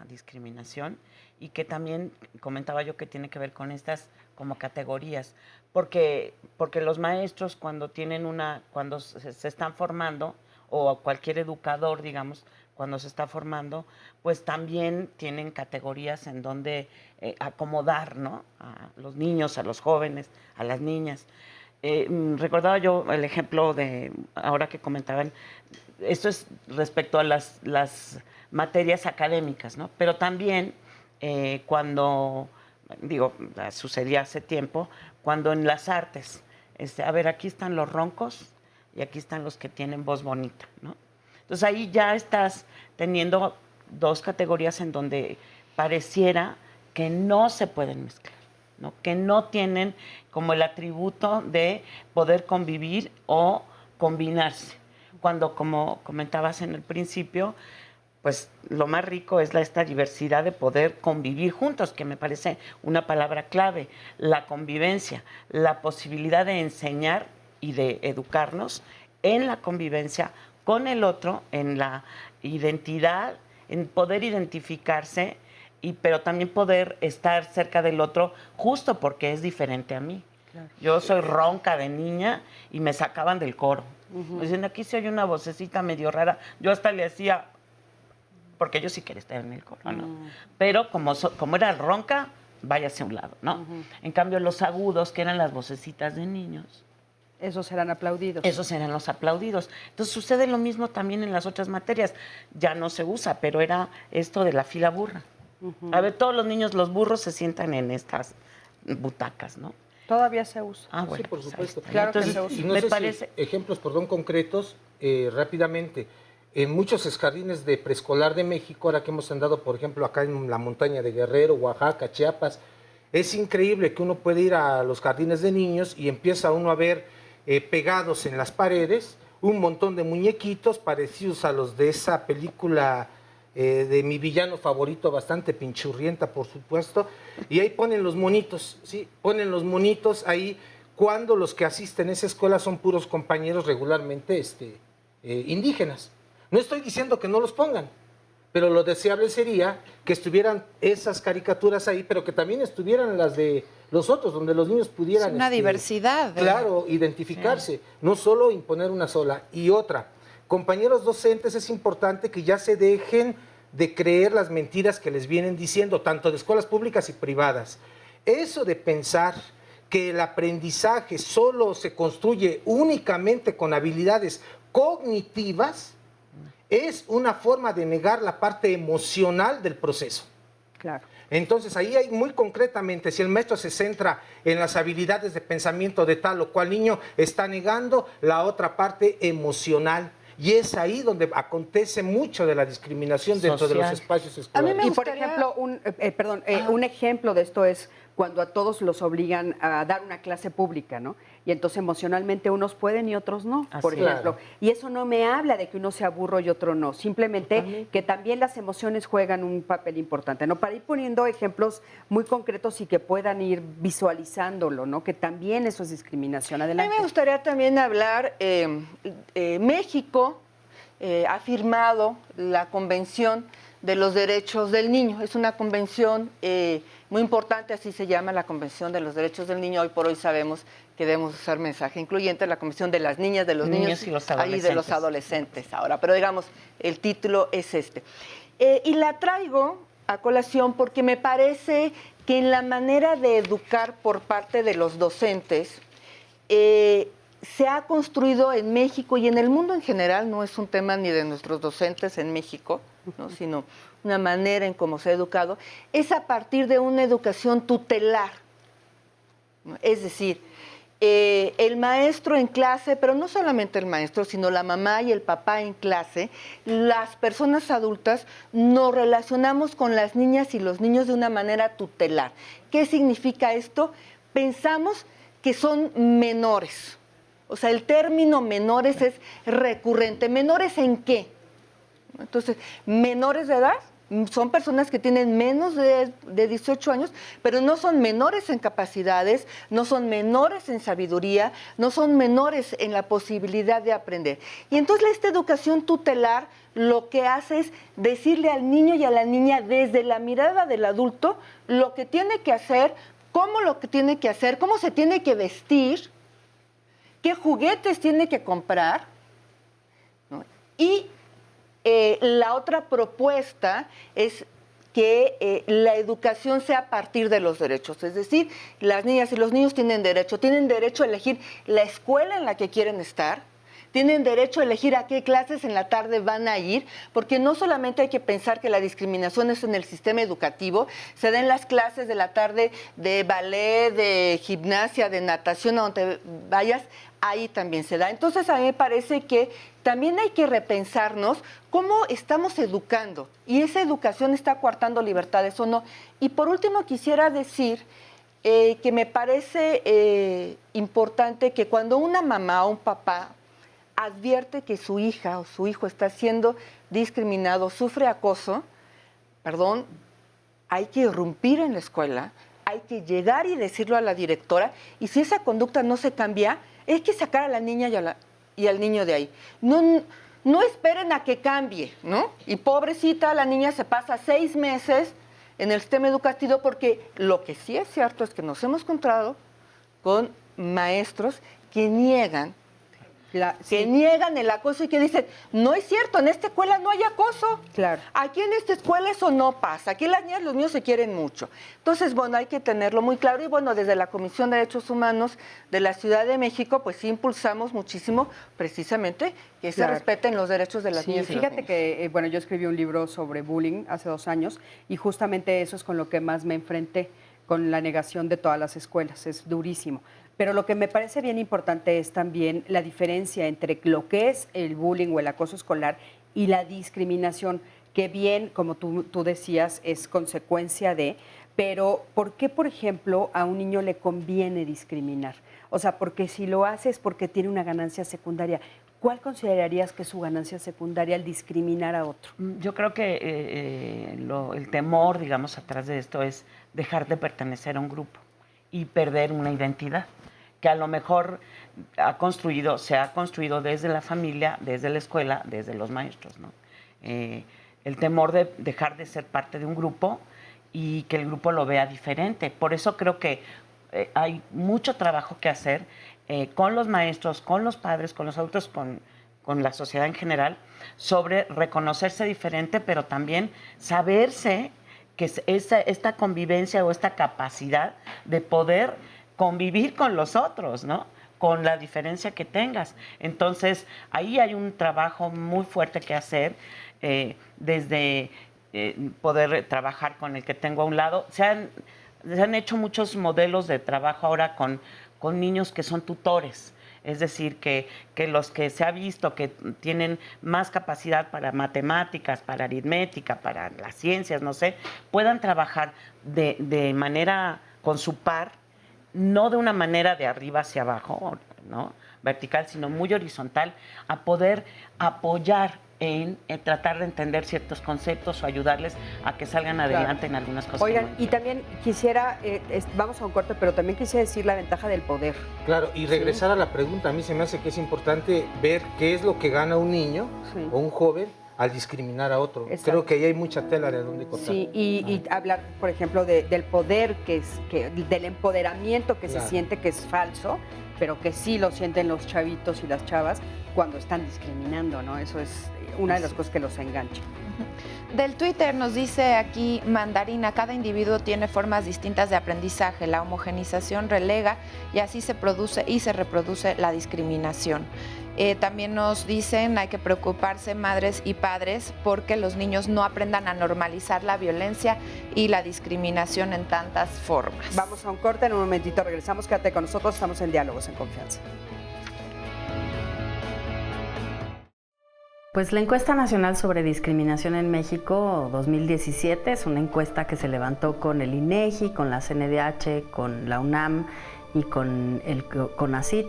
discriminación, y que también comentaba yo que tiene que ver con estas como categorías, porque los maestros cuando se están formando, o cualquier educador, digamos, cuando se está formando, pues también tienen categorías en donde acomodar, ¿no? A los niños, a los jóvenes, a las niñas. Recordaba yo el ejemplo de, ahora que comentaban, esto es respecto a las materias académicas, ¿no? Pero también cuando, sucedía hace tiempo, cuando en las artes, a ver, aquí están los roncos y aquí están los que tienen voz bonita, ¿no? Entonces ahí ya estás teniendo dos categorías en donde pareciera que no se pueden mezclar, ¿no? Que no tienen como el atributo de poder convivir o combinarse. Cuando, como comentabas en el principio, pues lo más rico es esta diversidad de poder convivir juntos, que me parece una palabra clave, la convivencia, la posibilidad de enseñar y de educarnos en la convivencia con el otro, en la identidad, en poder identificarse, pero también poder estar cerca del otro justo porque es diferente a mí. Claro. Yo soy ronca de niña y me sacaban del coro. Me dicen, aquí se oye una vocecita medio rara. Yo hasta le hacía, porque yo sí quería estar en el coro, ¿no? Pero como era ronca, váyase a un lado, ¿no? En cambio, los agudos, que eran las vocecitas de niños, esos eran aplaudidos. Esos eran los aplaudidos. Entonces sucede lo mismo también en las otras materias. Ya no se usa, pero era esto de la fila burra. A ver, todos los niños, los burros, se sientan en estas butacas, ¿no? Todavía se usa. Ah, bueno, sí, por supuesto. Claro. Entonces, que se usa. Y no sé si ejemplos, concretos, rápidamente. En muchos jardines de preescolar de México, ahora que hemos andado, por ejemplo, acá en la montaña de Guerrero, Oaxaca, Chiapas, es increíble que uno puede ir a los jardines de niños y empieza uno a ver pegados en las paredes un montón de muñequitos parecidos a los de esa película de mi villano favorito, bastante pinchurrienta, por supuesto, y ahí ponen los monitos, ¿sí? Ponen los monitos ahí cuando los que asisten a esa escuela son puros compañeros regularmente indígenas. No estoy diciendo que no los pongan, pero lo deseable sería que estuvieran esas caricaturas ahí, pero que también estuvieran las de los otros, donde los niños pudieran... Es una diversidad. Claro, identificarse, no solo imponer una sola. Y otra, compañeros docentes, es importante que ya se dejen de creer las mentiras que les vienen diciendo, tanto de escuelas públicas y privadas. Eso de pensar que el aprendizaje solo se construye únicamente con habilidades cognitivas es una forma de negar la parte emocional del proceso. Claro. Entonces, ahí hay muy concretamente, si el maestro se centra en las habilidades de pensamiento de tal o cual niño, está negando la otra parte emocional. Y es ahí donde acontece mucho de la discriminación dentro de los espacios escolares. A mí me gustaría... Y, por ejemplo, un ejemplo de esto es cuando a todos los obligan a dar una clase pública, ¿no? Y entonces emocionalmente unos pueden y otros no, por ejemplo. Claro. Y eso no me habla de que uno sea burro y otro no, simplemente que también las emociones juegan un papel importante, ¿no? Para ir poniendo ejemplos muy concretos y que puedan ir visualizándolo, ¿no? Que también eso es discriminación. Adelante. A mí me gustaría también hablar, México ha firmado la Convención de los Derechos del Niño. Es una convención muy importante, así se llama, la Convención de los Derechos del Niño. Hoy por hoy sabemos que debemos usar mensaje incluyente, la Convención de las Niñas, de los Niños y los adolescentes. Y de los adolescentes ahora. Pero digamos, el título es este. Y la traigo a colación porque me parece que en la manera de educar por parte de los docentes, se ha construido en México y en el mundo en general, no es un tema ni de nuestros docentes en México, ¿no? Sino una manera en cómo se ha educado, es a partir de una educación tutelar, ¿no? Es decir, el maestro en clase, pero no solamente el maestro, sino la mamá y el papá en clase, las personas adultas nos relacionamos con las niñas y los niños de una manera tutelar. ¿Qué significa esto? Pensamos que son menores. O sea, el término menores es recurrente. ¿Menores en qué? Entonces, menores de edad son personas que tienen menos de 18 años, pero no son menores en capacidades, no son menores en sabiduría, no son menores en la posibilidad de aprender. Y entonces esta educación tutelar lo que hace es decirle al niño y a la niña desde la mirada del adulto lo que tiene que hacer, cómo lo que tiene que hacer, cómo se tiene que vestir, qué juguetes tiene que comprar, ¿no? Y la otra propuesta es que la educación sea a partir de los derechos, es decir, las niñas y los niños tienen derecho a elegir la escuela en la que quieren estar, tienen derecho a elegir a qué clases en la tarde van a ir, porque no solamente hay que pensar que la discriminación es en el sistema educativo, se da en las clases de la tarde de ballet, de gimnasia, de natación, a donde vayas, ahí también se da. Entonces a mí me parece que también hay que repensarnos cómo estamos educando y esa educación está coartando libertades o no. Y por último quisiera decir que me parece importante que cuando una mamá o un papá advierte que su hija o su hijo está siendo discriminado, sufre acoso, hay que irrumpir en la escuela, hay que llegar y decirlo a la directora, y si esa conducta no se cambia, hay que sacar a la niña y al niño de ahí. No esperen a que cambie, ¿no? Y pobrecita, la niña se pasa 6 meses en el sistema educativo porque lo que sí es cierto es que nos hemos encontrado con maestros que niegan el acoso y que dicen, no es cierto, en esta escuela no hay acoso. Claro. Aquí en esta escuela eso no pasa. Aquí las niñas y los niños se quieren mucho. Entonces, bueno, hay que tenerlo muy claro. Y bueno, desde la Comisión de Derechos Humanos de la Ciudad de México, pues sí impulsamos muchísimo precisamente que se respeten los derechos de las niñas y los niños. Fíjate que, bueno, yo escribí un libro sobre bullying hace 2 años y justamente eso es con lo que más me enfrenté, con la negación de todas las escuelas. Es durísimo. Pero lo que me parece bien importante es también la diferencia entre lo que es el bullying o el acoso escolar y la discriminación, que bien, como tú decías, es consecuencia de, pero ¿por qué, por ejemplo, a un niño le conviene discriminar? O sea, porque si lo hace es porque tiene una ganancia secundaria. ¿Cuál considerarías que es su ganancia secundaria al discriminar a otro? Yo creo que el temor, digamos, atrás de esto es dejar de pertenecer a un grupo y perder una identidad que a lo mejor se ha construido desde la familia, desde la escuela, desde los maestros, ¿no? El temor de dejar de ser parte de un grupo y que el grupo lo vea diferente. Por eso creo que hay mucho trabajo que hacer con los maestros, con los padres, con los adultos, con la sociedad en general, sobre reconocerse diferente, pero también saberse que esta convivencia o esta capacidad de poder convivir con los otros, ¿no? Con la diferencia que tengas. Entonces, ahí hay un trabajo muy fuerte que hacer, desde poder trabajar con el que tengo a un lado. Se han hecho muchos modelos de trabajo ahora con niños que son tutores. Es decir, que los que se ha visto que tienen más capacidad para matemáticas, para aritmética, para las ciencias, no sé, puedan trabajar de manera con su par, no de una manera de arriba hacia abajo, ¿no? Vertical, sino muy horizontal, a poder apoyar en tratar de entender ciertos conceptos o ayudarles a que salgan adelante en algunas cosas. Oigan, y también quisiera, vamos a un corte, pero también quisiera decir la ventaja del poder. Claro, y regresar a la pregunta, a mí se me hace que es importante ver qué es lo que gana un niño o un joven al discriminar a otro. Exacto. Creo que ahí hay mucha tela de donde cortar. Sí, y hablar, por ejemplo, del poder, del empoderamiento que se siente que es falso, pero que sí lo sienten los chavitos y las chavas cuando están discriminando, ¿no? Eso es una de las cosas que los engancha. Del Twitter nos dice aquí Mandarina, cada individuo tiene formas distintas de aprendizaje, la homogenización relega y así se produce y se reproduce la discriminación. También nos dicen hay que preocuparse madres y padres porque los niños no aprendan a normalizar la violencia y la discriminación en tantas formas. Vamos a un corte, en un momentito regresamos, quédate con nosotros, estamos en Diálogos en Confianza. Pues la encuesta nacional sobre discriminación en México 2017 es una encuesta que se levantó con el INEGI, con la CNDH, con la UNAM y con el CONACYT,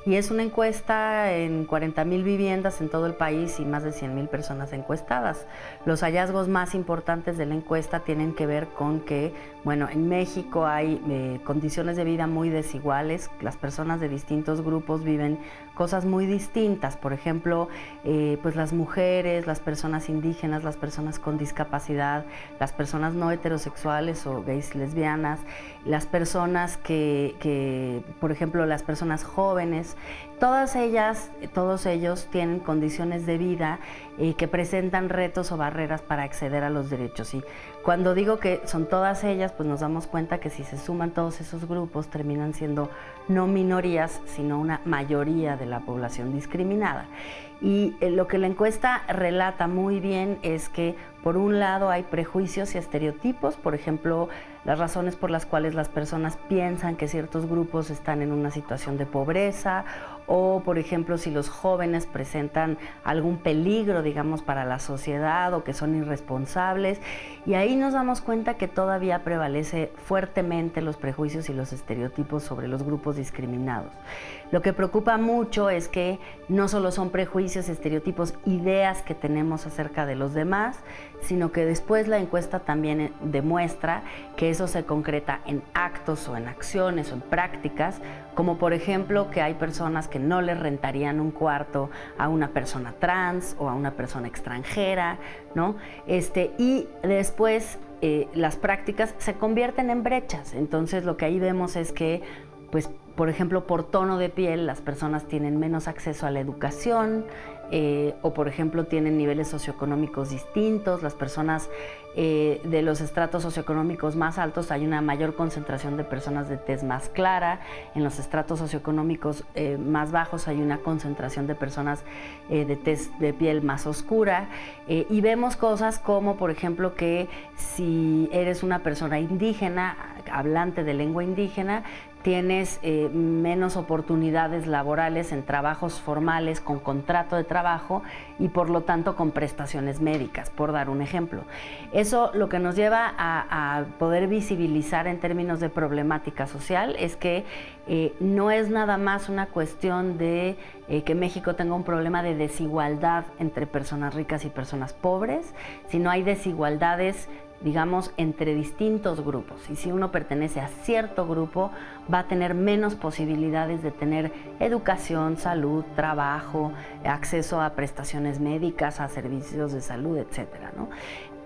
y es una encuesta en 40,000 viviendas en todo el país y más de 100,000 personas encuestadas. Los hallazgos más importantes de la encuesta tienen que ver con que, bueno, en México hay condiciones de vida muy desiguales, las personas de distintos grupos viven cosas muy distintas, por ejemplo, pues las mujeres, las personas indígenas, las personas con discapacidad, las personas no heterosexuales o gays, lesbianas, las personas por ejemplo, las personas jóvenes, todas ellas, todos ellos tienen condiciones de vida que presentan retos o barreras para acceder a los derechos. Y cuando digo que son todas ellas, pues nos damos cuenta que si se suman todos esos grupos terminan siendo no minorías, sino una mayoría de la población discriminada. Y lo que la encuesta relata muy bien es que, por un lado, hay prejuicios y estereotipos, por ejemplo, las razones por las cuales las personas piensan que ciertos grupos están en una situación de pobreza, o, por ejemplo, si los jóvenes presentan algún peligro, digamos, para la sociedad o que son irresponsables. Y ahí nos damos cuenta que todavía prevalece fuertemente los prejuicios y los estereotipos sobre los grupos discriminados. Lo que preocupa mucho es que no solo son prejuicios, estereotipos, ideas que tenemos acerca de los demás, sino que después la encuesta también demuestra que eso se concreta en actos o en acciones o en prácticas, como por ejemplo que hay personas que no les rentarían un cuarto a una persona trans o a una persona extranjera, ¿no? Y después las prácticas se convierten en brechas. Entonces lo que ahí vemos es que, pues, por ejemplo, por tono de piel, las personas tienen menos acceso a la educación, o por ejemplo tienen niveles socioeconómicos distintos. Las personas de los estratos socioeconómicos más altos hay una mayor concentración de personas de tez más clara. En los estratos socioeconómicos más bajos hay una concentración de personas de tez de piel más oscura. Y vemos cosas como, por ejemplo, que si eres una persona indígena, hablante de lengua indígena, tienes menos oportunidades laborales en trabajos formales con contrato de trabajo y por lo tanto con prestaciones médicas, por dar un ejemplo. Eso lo que nos lleva a poder visibilizar en términos de problemática social es que no es nada más una cuestión de que México tenga un problema de desigualdad entre personas ricas y personas pobres, sino hay desigualdades, digamos, entre distintos grupos. Y si uno pertenece a cierto grupo, va a tener menos posibilidades de tener educación, salud, trabajo, acceso a prestaciones médicas, a servicios de salud, etcétera, ¿no?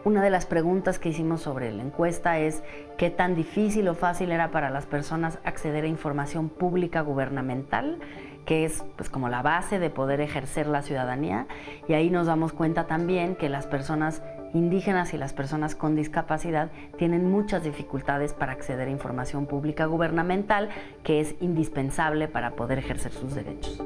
Una de las preguntas que hicimos sobre la encuesta es qué tan difícil o fácil era para las personas acceder a información pública gubernamental, que es pues como la base de poder ejercer la ciudadanía. Y ahí nos damos cuenta también que las personas indígenas y las personas con discapacidad tienen muchas dificultades para acceder a información pública gubernamental, que es indispensable para poder ejercer sus derechos.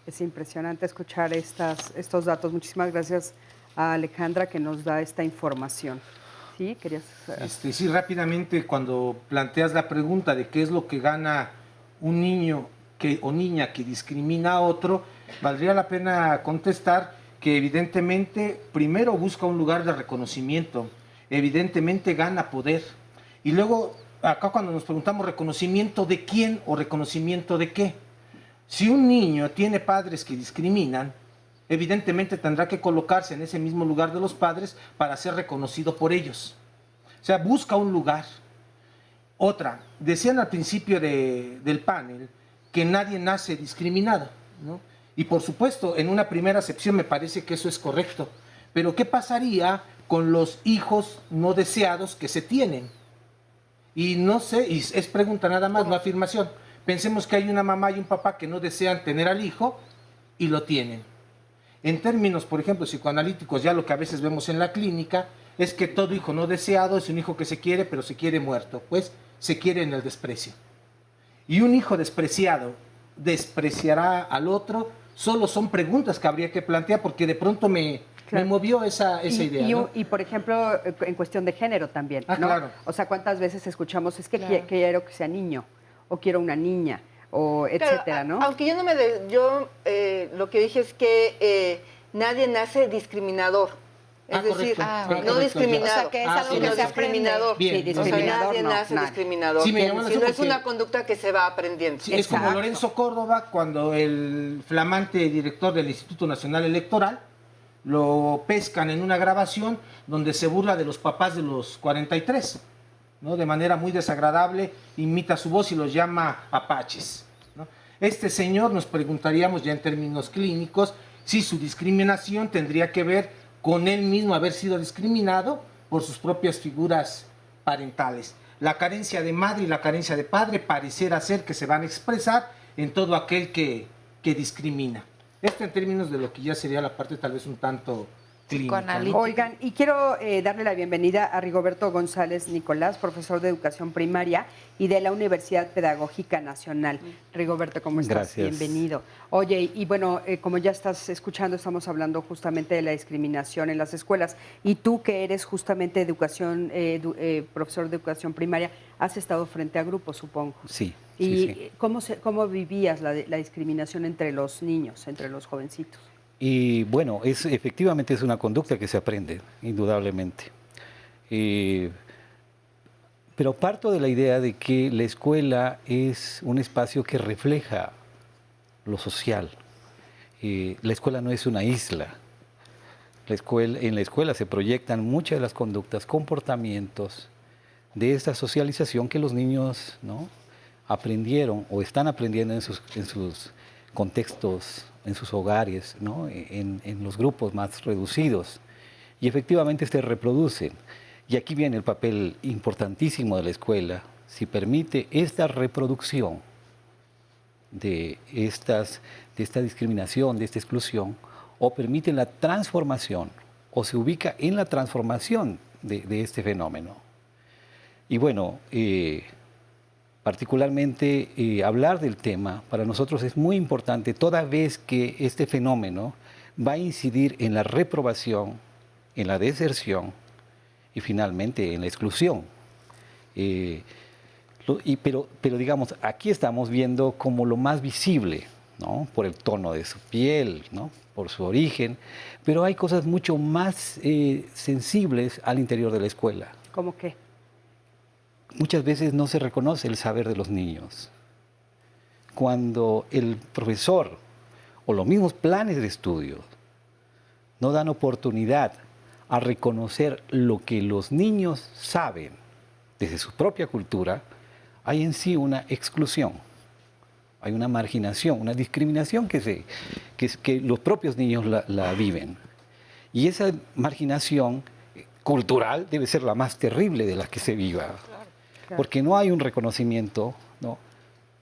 Es impresionante escuchar estos datos. Muchísimas gracias a Alejandra que nos da esta información. ¿Sí? ¿Querías...? Sí, rápidamente, cuando planteas la pregunta de qué es lo que gana un niño o niña que discrimina a otro, valdría la pena contestar que evidentemente primero busca un lugar de reconocimiento, evidentemente gana poder. Y luego, acá cuando nos preguntamos reconocimiento de quién o reconocimiento de qué, si un niño tiene padres que discriminan, evidentemente tendrá que colocarse en ese mismo lugar de los padres para ser reconocido por ellos. O sea, busca un lugar. Otra, decían al principio del panel que nadie nace discriminado, ¿no? Y por supuesto, en una primera acepción me parece que eso es correcto. Pero ¿qué pasaría con los hijos no deseados que se tienen? Y no sé, y es pregunta nada más, no afirmación. Pensemos que hay una mamá y un papá que no desean tener al hijo y lo tienen. En términos, por ejemplo, psicoanalíticos, ya lo que a veces vemos en la clínica es que todo hijo no deseado es un hijo que se quiere, pero se quiere muerto, pues se quiere en el desprecio. Y un hijo despreciado despreciará al otro, solo son preguntas que habría que plantear porque de pronto me movió esa idea. ¿No? Y, por ejemplo, en cuestión de género también, ¿no? Claro. O sea, ¿cuántas veces escuchamos, es que quiero que sea niño, o quiero una niña, o etcétera, ¿no? Aunque yo lo que dije es que nadie nace discriminador. Es decir, no discriminado. O sea, que es algo que se discriminador. Bien, sí, discriminador, nadie nace discriminador. Sí, me llamó sino es una conducta que se va aprendiendo. Sí, es como Lorenzo Córdoba, cuando el flamante director del Instituto Nacional Electoral lo pescan en una grabación donde se burla de los papás de los 43, ¿no? De manera muy desagradable, imita su voz y los llama apaches, ¿no? Este señor, nos preguntaríamos ya en términos clínicos, si su discriminación tendría que ver con él mismo haber sido discriminado por sus propias figuras parentales. La carencia de madre y la carencia de padre pareciera ser que se van a expresar en todo aquel que discrimina. Esto en términos de lo que ya sería la parte tal vez un tanto clínica, ¿no? Oigan, y quiero darle la bienvenida a Rigoberto González Nicolás, profesor de Educación Primaria y de la Universidad Pedagógica Nacional. Rigoberto, ¿cómo estás? Gracias. Bienvenido. Oye, y bueno, como ya estás escuchando, estamos hablando justamente de la discriminación en las escuelas. Y tú, que eres justamente profesor de Educación Primaria, has estado frente a grupos, supongo. Sí. ¿Y sí. cómo vivías la discriminación entre los niños, entre los jovencitos? Y bueno, efectivamente es una conducta que se aprende, indudablemente. Pero parto de la idea de que la escuela es un espacio que refleja lo social. La escuela no es una isla. En la escuela se proyectan muchas de las conductas, comportamientos de esta socialización que los niños, ¿no?, aprendieron o están aprendiendo en sus contextos, en sus hogares, ¿no?, en los grupos más reducidos, y efectivamente se reproducen. Y aquí viene el papel importantísimo de la escuela, si permite esta reproducción de esta discriminación, de esta exclusión, o permite la transformación, o se ubica en la transformación de este fenómeno. Y bueno, particularmente hablar del tema para nosotros es muy importante, toda vez que este fenómeno va a incidir en la reprobación, en la deserción y finalmente en la exclusión. Pero digamos, aquí estamos viendo como lo más visible, ¿no?, por el tono de su piel, ¿no?, por su origen, pero hay cosas mucho más sensibles al interior de la escuela. ¿Cómo qué? Muchas veces no se reconoce el saber de los niños. Cuando el profesor o los mismos planes de estudio no dan oportunidad a reconocer lo que los niños saben desde su propia cultura, hay en sí una exclusión, hay una marginación, una discriminación que los propios niños la viven. Y esa marginación cultural debe ser la más terrible de las que se viva. Claro. Porque no hay un reconocimiento, ¿no?,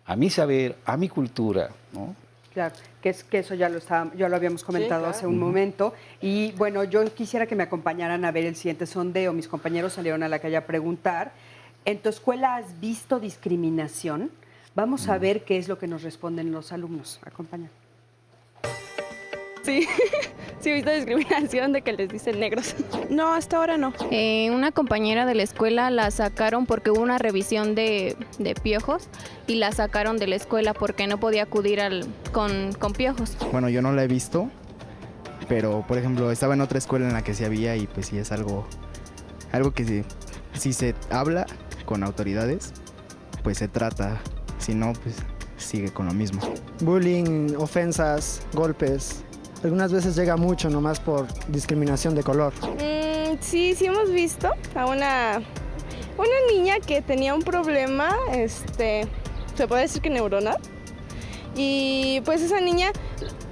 a mi saber, a mi cultura, ¿no? Claro, que eso ya lo habíamos comentado, sí, claro, hace un momento. Y bueno, yo quisiera que me acompañaran a ver el siguiente sondeo. Mis compañeros salieron a la calle a preguntar, ¿en tu escuela has visto discriminación? Vamos a ver qué es lo que nos responden los alumnos. Acompáñanos. Sí, sí he visto discriminación de que les dicen negros. No, hasta ahora no. Una compañera de la escuela la sacaron porque hubo una revisión de piojos y la sacaron de la escuela porque no podía acudir con piojos. Bueno, yo no la he visto, pero por ejemplo estaba en otra escuela en la que sí había y pues sí es algo que si se habla con autoridades, pues se trata, si no, pues sigue con lo mismo. Bullying, ofensas, golpes. Algunas veces llega mucho nomás por discriminación de color. Sí hemos visto a una niña que tenía un problema, se puede decir que neuronal. Y pues esa niña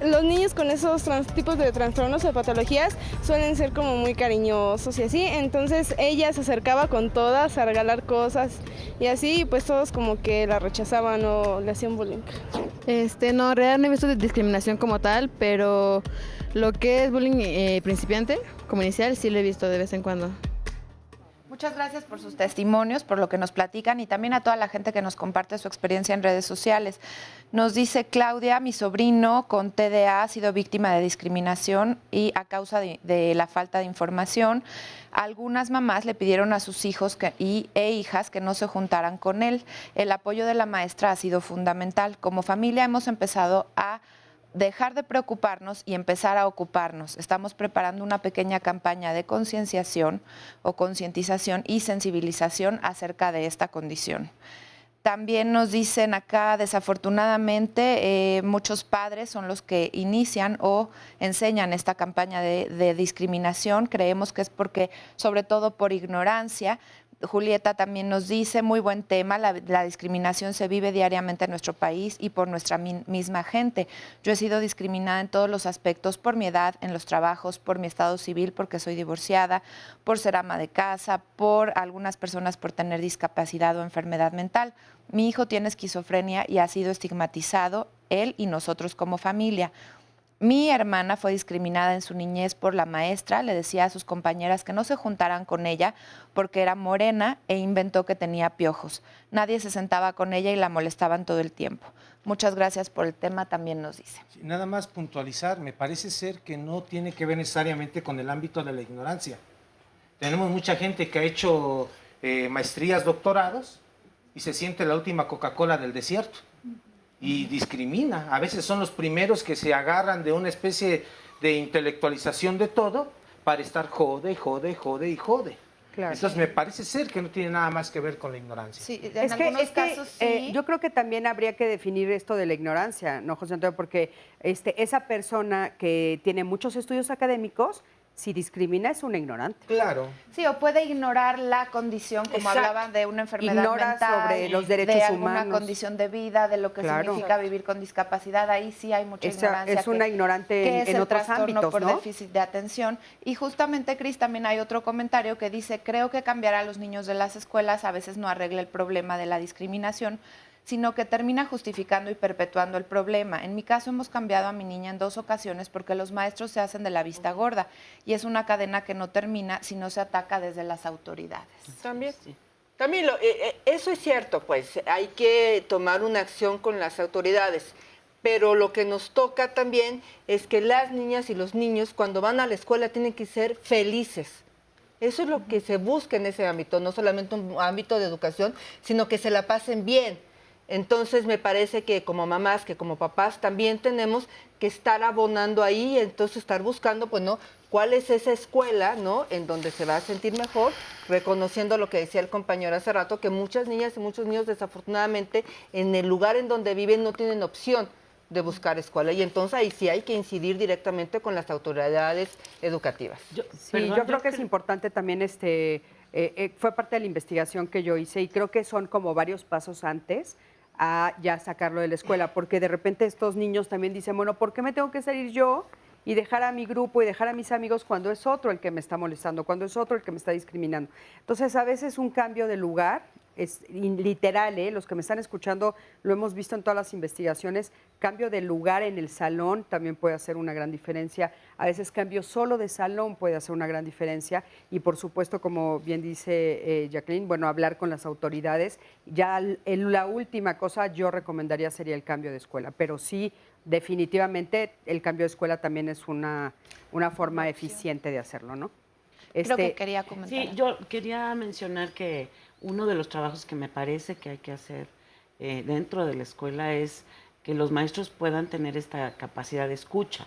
los niños con esos tipos de trastornos o patologías suelen ser como muy cariñosos y así, entonces ella se acercaba con todas a regalar cosas y así, pues todos como que la rechazaban o le hacían bullying. No, en realidad no he visto discriminación como tal, pero lo que es bullying principiante, como inicial, sí lo he visto de vez en cuando. Muchas gracias por sus testimonios, por lo que nos platican y también a toda la gente que nos comparte su experiencia en redes sociales. Nos dice Claudia, mi sobrino con TDA ha sido víctima de discriminación y a causa de la falta de información, algunas mamás le pidieron a sus hijos e hijas que no se juntaran con él. El apoyo de la maestra ha sido fundamental. Como familia hemos empezado a dejar de preocuparnos y empezar a ocuparnos. Estamos preparando una pequeña campaña de concienciación o concientización y sensibilización acerca de esta condición. También nos dicen acá, desafortunadamente, muchos padres son los que inician o enseñan esta campaña de discriminación. Creemos que es porque, sobre todo por ignorancia. Julieta también nos dice, muy buen tema, la discriminación se vive diariamente en nuestro país y por nuestra misma gente. Yo he sido discriminada en todos los aspectos, por mi edad, en los trabajos, por mi estado civil, porque soy divorciada, por ser ama de casa, por algunas personas por tener discapacidad o enfermedad mental. Mi hijo tiene esquizofrenia y ha sido estigmatizado, él y nosotros como familia. Mi hermana fue discriminada en su niñez por la maestra, le decía a sus compañeras que no se juntaran con ella porque era morena e inventó que tenía piojos. Nadie se sentaba con ella y la molestaban todo el tiempo. Muchas gracias por el tema, también nos dice. Sí, nada más puntualizar, me parece ser que no tiene que ver necesariamente con el ámbito de la ignorancia. Tenemos mucha gente que ha hecho maestrías, doctorados y se siente la última Coca-Cola del desierto. Y discrimina. A veces son los primeros que se agarran de una especie de intelectualización de todo para estar jode. Claro. Entonces me parece ser que no tiene nada más que ver con la ignorancia. Sí, en algunos casos sí. Yo creo que también habría que definir esto de la ignorancia, ¿no, José Antonio? Porque esa persona que tiene muchos estudios académicos, si discrimina es un ignorante. Claro. Sí, o puede ignorar la condición, como hablaban de una enfermedad Ignora mental, sobre los derechos de alguna humanos. Condición de vida, de lo que significa vivir con discapacidad. Ahí sí hay mucha ignorancia. Es una ignorante que en es otros el trastorno ámbitos, por ¿no? déficit de atención. Y justamente, Cris, también hay otro comentario que dice, creo que cambiar a los niños de las escuelas a veces no arregla el problema de la discriminación, sino que termina justificando y perpetuando el problema. En mi caso hemos cambiado a mi niña en 2 ocasiones porque los maestros se hacen de la vista gorda y es una cadena que no termina si no se ataca desde las autoridades. También, eso es cierto, pues hay que tomar una acción con las autoridades, pero lo que nos toca también es que las niñas y los niños cuando van a la escuela tienen que ser felices. Eso es lo que se busca en ese ámbito, no solamente un ámbito de educación, sino que se la pasen bien. Entonces me parece que como mamás, que como papás también tenemos que estar abonando ahí, entonces estar buscando, pues, ¿no?, cuál es esa escuela, ¿no?, en donde se va a sentir mejor, reconociendo lo que decía el compañero hace rato, que muchas niñas y muchos niños desafortunadamente en el lugar en donde viven no tienen opción de buscar escuela y entonces ahí sí hay que incidir directamente con las autoridades educativas. Yo creo que es importante también fue parte de la investigación que yo hice y creo que son como varios pasos antes a ya sacarlo de la escuela, porque de repente estos niños también dicen, bueno, ¿por qué me tengo que salir yo y dejar a mi grupo y dejar a mis amigos cuando es otro el que me está molestando, cuando es otro el que me está discriminando? Entonces, a veces un cambio de lugar es literal, los que me están escuchando lo hemos visto en todas las investigaciones, cambio de lugar en el salón también puede hacer una gran diferencia, a veces cambio solo de salón puede hacer una gran diferencia y por supuesto, como bien dice Jacqueline, bueno, hablar con las autoridades. Ya la última cosa yo recomendaría sería el cambio de escuela, pero sí, definitivamente el cambio de escuela también es una forma eficiente de hacerlo, ¿no? Creo que quería comentar. Sí, yo quería mencionar que uno de los trabajos que me parece que hay que hacer dentro de la escuela es que los maestros puedan tener esta capacidad de escucha,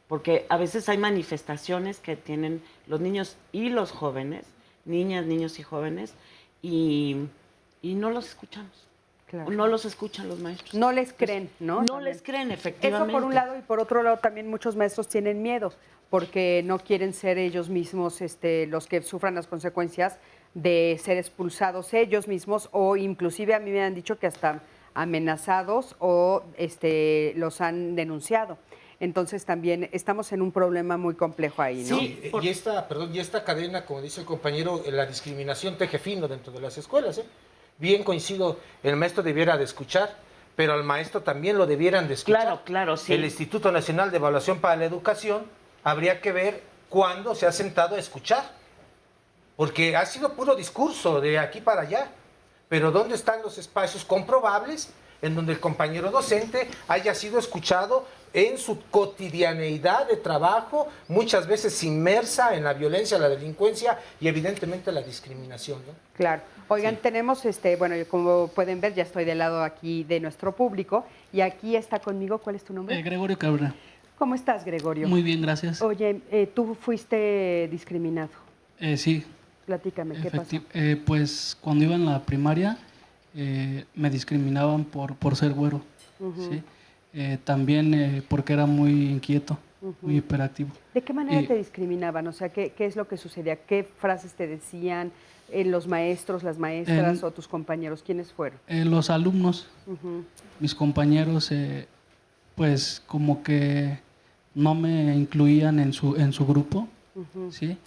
porque a veces hay manifestaciones que tienen los niños y los jóvenes, niñas, niños y jóvenes, y no los escuchamos. Claro. No los escuchan los maestros. No les creen, ¿no? No les creen, efectivamente. Eso por un lado, y por otro lado también muchos maestros tienen miedo porque no quieren ser ellos mismos los que sufran las consecuencias de ser expulsados ellos mismos, o inclusive a mí me han dicho que hasta amenazados o los han denunciado. Entonces también estamos en un problema muy complejo ahí, ¿no? Sí, y esta cadena, como dice el compañero, la discriminación teje fino dentro de las escuelas. Bien coincido, el maestro debiera de escuchar, pero al maestro también lo debieran de escuchar. Claro, sí. El Instituto Nacional de Evaluación para la Educación habría que ver cuándo se ha sentado a escuchar, porque ha sido puro discurso de aquí para allá, pero ¿dónde están los espacios comprobables en donde el compañero docente haya sido escuchado en su cotidianeidad de trabajo, muchas veces inmersa en la violencia, la delincuencia y evidentemente la discriminación, ¿no? Claro. Oigan, tenemos, bueno, como pueden ver, ya estoy del lado aquí de nuestro público y aquí está conmigo, ¿cuál es tu nombre? Gregorio Cabrera. ¿Cómo estás, Gregorio? Muy bien, gracias. Oye, ¿tú fuiste discriminado? Sí. Platícame, ¿qué pasó? Pues cuando iba en la primaria me discriminaban por ser güero, ¿sí? También porque era muy inquieto, muy hiperactivo. ¿De qué manera te discriminaban? O sea, ¿qué es lo que sucedía? ¿Qué frases te decían los maestros, las maestras o tus compañeros? ¿Quiénes fueron? Los alumnos, mis compañeros, pues como que no me incluían en su grupo, ¿sí?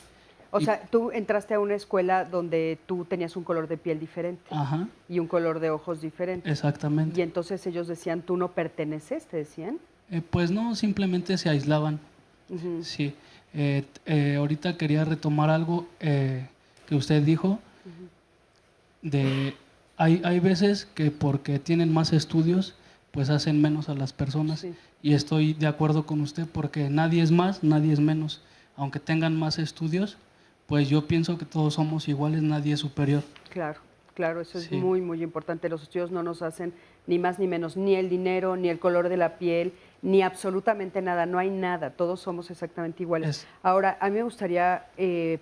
O sea, tú entraste a una escuela donde tú tenías un color de piel diferente y un color de ojos diferente. Exactamente. Y entonces ellos decían, ¿tú no perteneces? ¿Te decían? Pues no, simplemente se aislaban. Sí. Ahorita quería retomar algo que usted dijo. Hay veces que porque tienen más estudios, pues hacen menos a las personas. Sí. Y estoy de acuerdo con usted porque nadie es más, nadie es menos. Aunque tengan más estudios, pues yo pienso que todos somos iguales, nadie es superior. Claro, eso es muy, muy importante. Los estudios no nos hacen ni más ni menos, ni el dinero, ni el color de la piel, ni absolutamente nada, no hay nada, todos somos exactamente iguales. Ahora, a mí me gustaría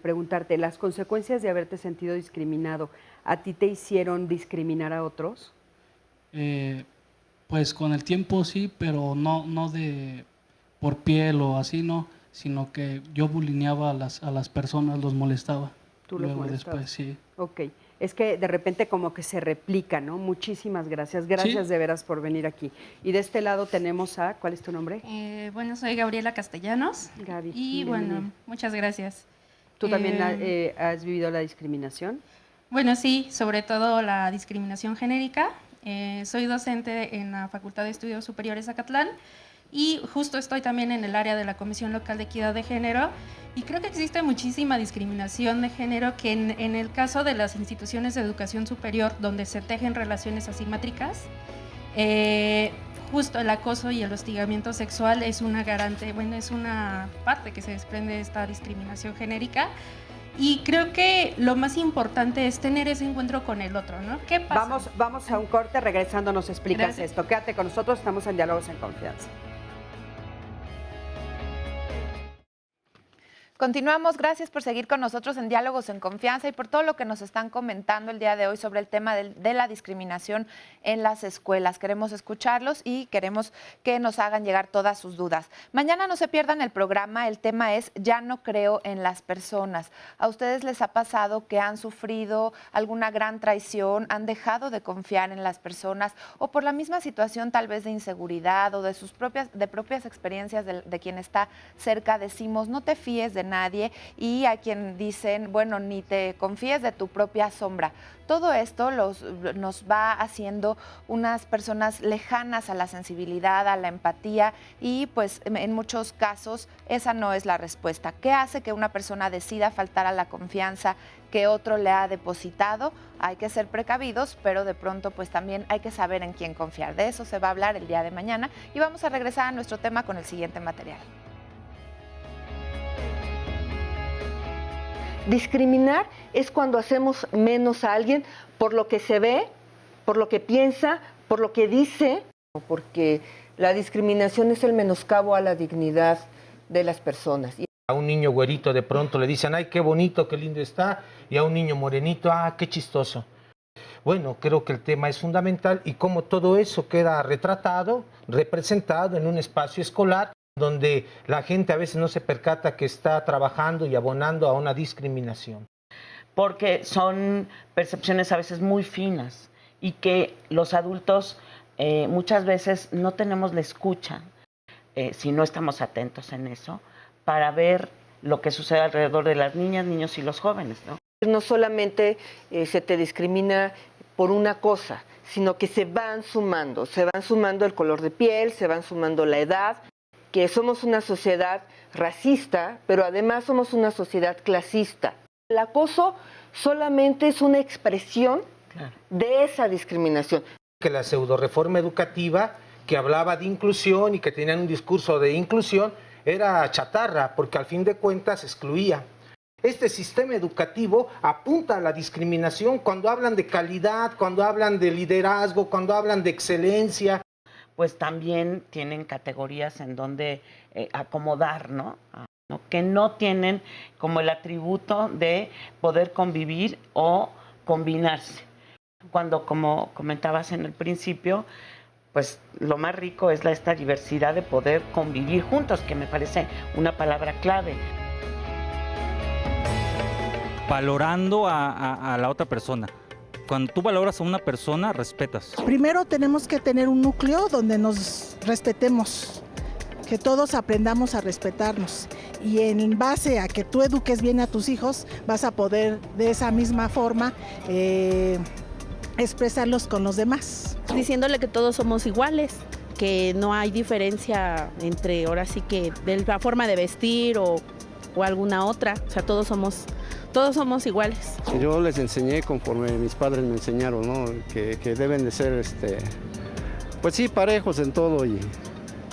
preguntarte, ¿las consecuencias de haberte sentido discriminado, a ti te hicieron discriminar a otros? Pues con el tiempo sí, pero no por piel o así, no, sino que yo bulineaba a las personas, los molestaba. ¿Tú los molestabas? Después, sí. Ok, es que de repente como que se replica, ¿no? Muchísimas gracias, gracias de veras por venir aquí. Y de este lado tenemos a, ¿cuál es tu nombre? Bueno, soy Gabriela Castellanos. Gaby. Y bueno, muchas gracias. ¿Tú también has vivido la discriminación? Bueno, sí, sobre todo la discriminación genérica. Soy docente en la Facultad de Estudios Superiores Acatlán. Y justo estoy también en el área de la Comisión Local de Equidad de Género y creo que existe muchísima discriminación de género que en el caso de las instituciones de educación superior donde se tejen relaciones asimétricas, justo el acoso y el hostigamiento sexual es una es una parte que se desprende de esta discriminación genérica. Y creo que lo más importante es tener ese encuentro con el otro, ¿no? ¿Qué pasa? Vamos a un corte, regresando nos explicas esto. Quédate con nosotros, estamos en Diálogos en Confianza. Continuamos, gracias por seguir con nosotros en Diálogos en Confianza y por todo lo que nos están comentando el día de hoy sobre el tema de la discriminación en las escuelas. Queremos escucharlos y queremos que nos hagan llegar todas sus dudas. Mañana no se pierdan el programa, el tema es Ya no creo en las personas. ¿A ustedes les ha pasado que han sufrido alguna gran traición, han dejado de confiar en las personas o por la misma situación tal vez de inseguridad o de sus propias experiencias de quien está cerca? Decimos, no te fíes de nadie, y a quien dicen, bueno, ni te confíes de tu propia sombra. Todo esto nos va haciendo unas personas lejanas a la sensibilidad, a la empatía, y pues en muchos casos esa no es la respuesta. ¿Qué hace que una persona decida faltar a la confianza que otro le ha depositado? Hay que ser precavidos, pero de pronto pues también hay que saber en quién confiar. De eso se va a hablar el día de mañana y vamos a regresar a nuestro tema con el siguiente material. Discriminar es cuando hacemos menos a alguien por lo que se ve, por lo que piensa, por lo que dice, porque la discriminación es el menoscabo a la dignidad de las personas. A un niño güerito de pronto le dicen, ay, qué bonito, qué lindo está, y a un niño morenito, ah, qué chistoso. Bueno, creo que el tema es fundamental y cómo todo eso queda retratado, representado en un espacio escolar, donde la gente a veces no se percata que está trabajando y abonando a una discriminación. Porque son percepciones a veces muy finas y que los adultos muchas veces no tenemos la escucha. si no estamos atentos en eso, para ver lo que sucede alrededor de las niñas, niños y los jóvenes, ¿no? No solamente se te discrimina por una cosa, sino que se van sumando el color de piel, se van sumando la edad, que somos una sociedad racista, pero además somos una sociedad clasista. El acoso solamente es una expresión de esa discriminación. Que la pseudo-reforma educativa, que hablaba de inclusión y que tenían un discurso de inclusión, era chatarra, porque al fin de cuentas excluía. Este sistema educativo apunta a la discriminación cuando hablan de calidad, cuando hablan de liderazgo, cuando hablan de excelencia. Pues también tienen categorías en donde acomodar, ¿no? Que no tienen como el atributo de poder convivir o combinarse. Cuando, como comentabas en el principio, pues lo más rico es esta diversidad de poder convivir juntos, que me parece una palabra clave. Valorando a la otra persona. Cuando tú valoras a una persona, respetas. Primero tenemos que tener un núcleo donde nos respetemos, que todos aprendamos a respetarnos. Y en base a que tú eduques bien a tus hijos, vas a poder de esa misma forma expresarlos con los demás. Diciéndole que todos somos iguales, que no hay diferencia entre, ahora sí que, de la forma de vestir o alguna otra. O sea, todos somos iguales. Yo les enseñé conforme mis padres me enseñaron, ¿no? Que deben de ser, pues sí, parejos en todo y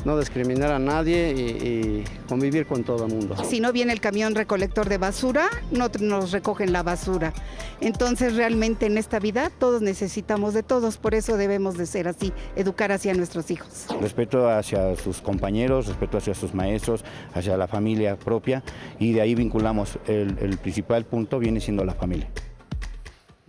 no discriminar a nadie y convivir con todo el mundo. Si no viene el camión recolector de basura, no nos recogen la basura. Entonces realmente en esta vida todos necesitamos de todos, por eso debemos de ser así, educar hacia nuestros hijos. Respeto hacia sus compañeros, respeto hacia sus maestros, hacia la familia propia, y de ahí vinculamos el principal punto viene siendo la familia.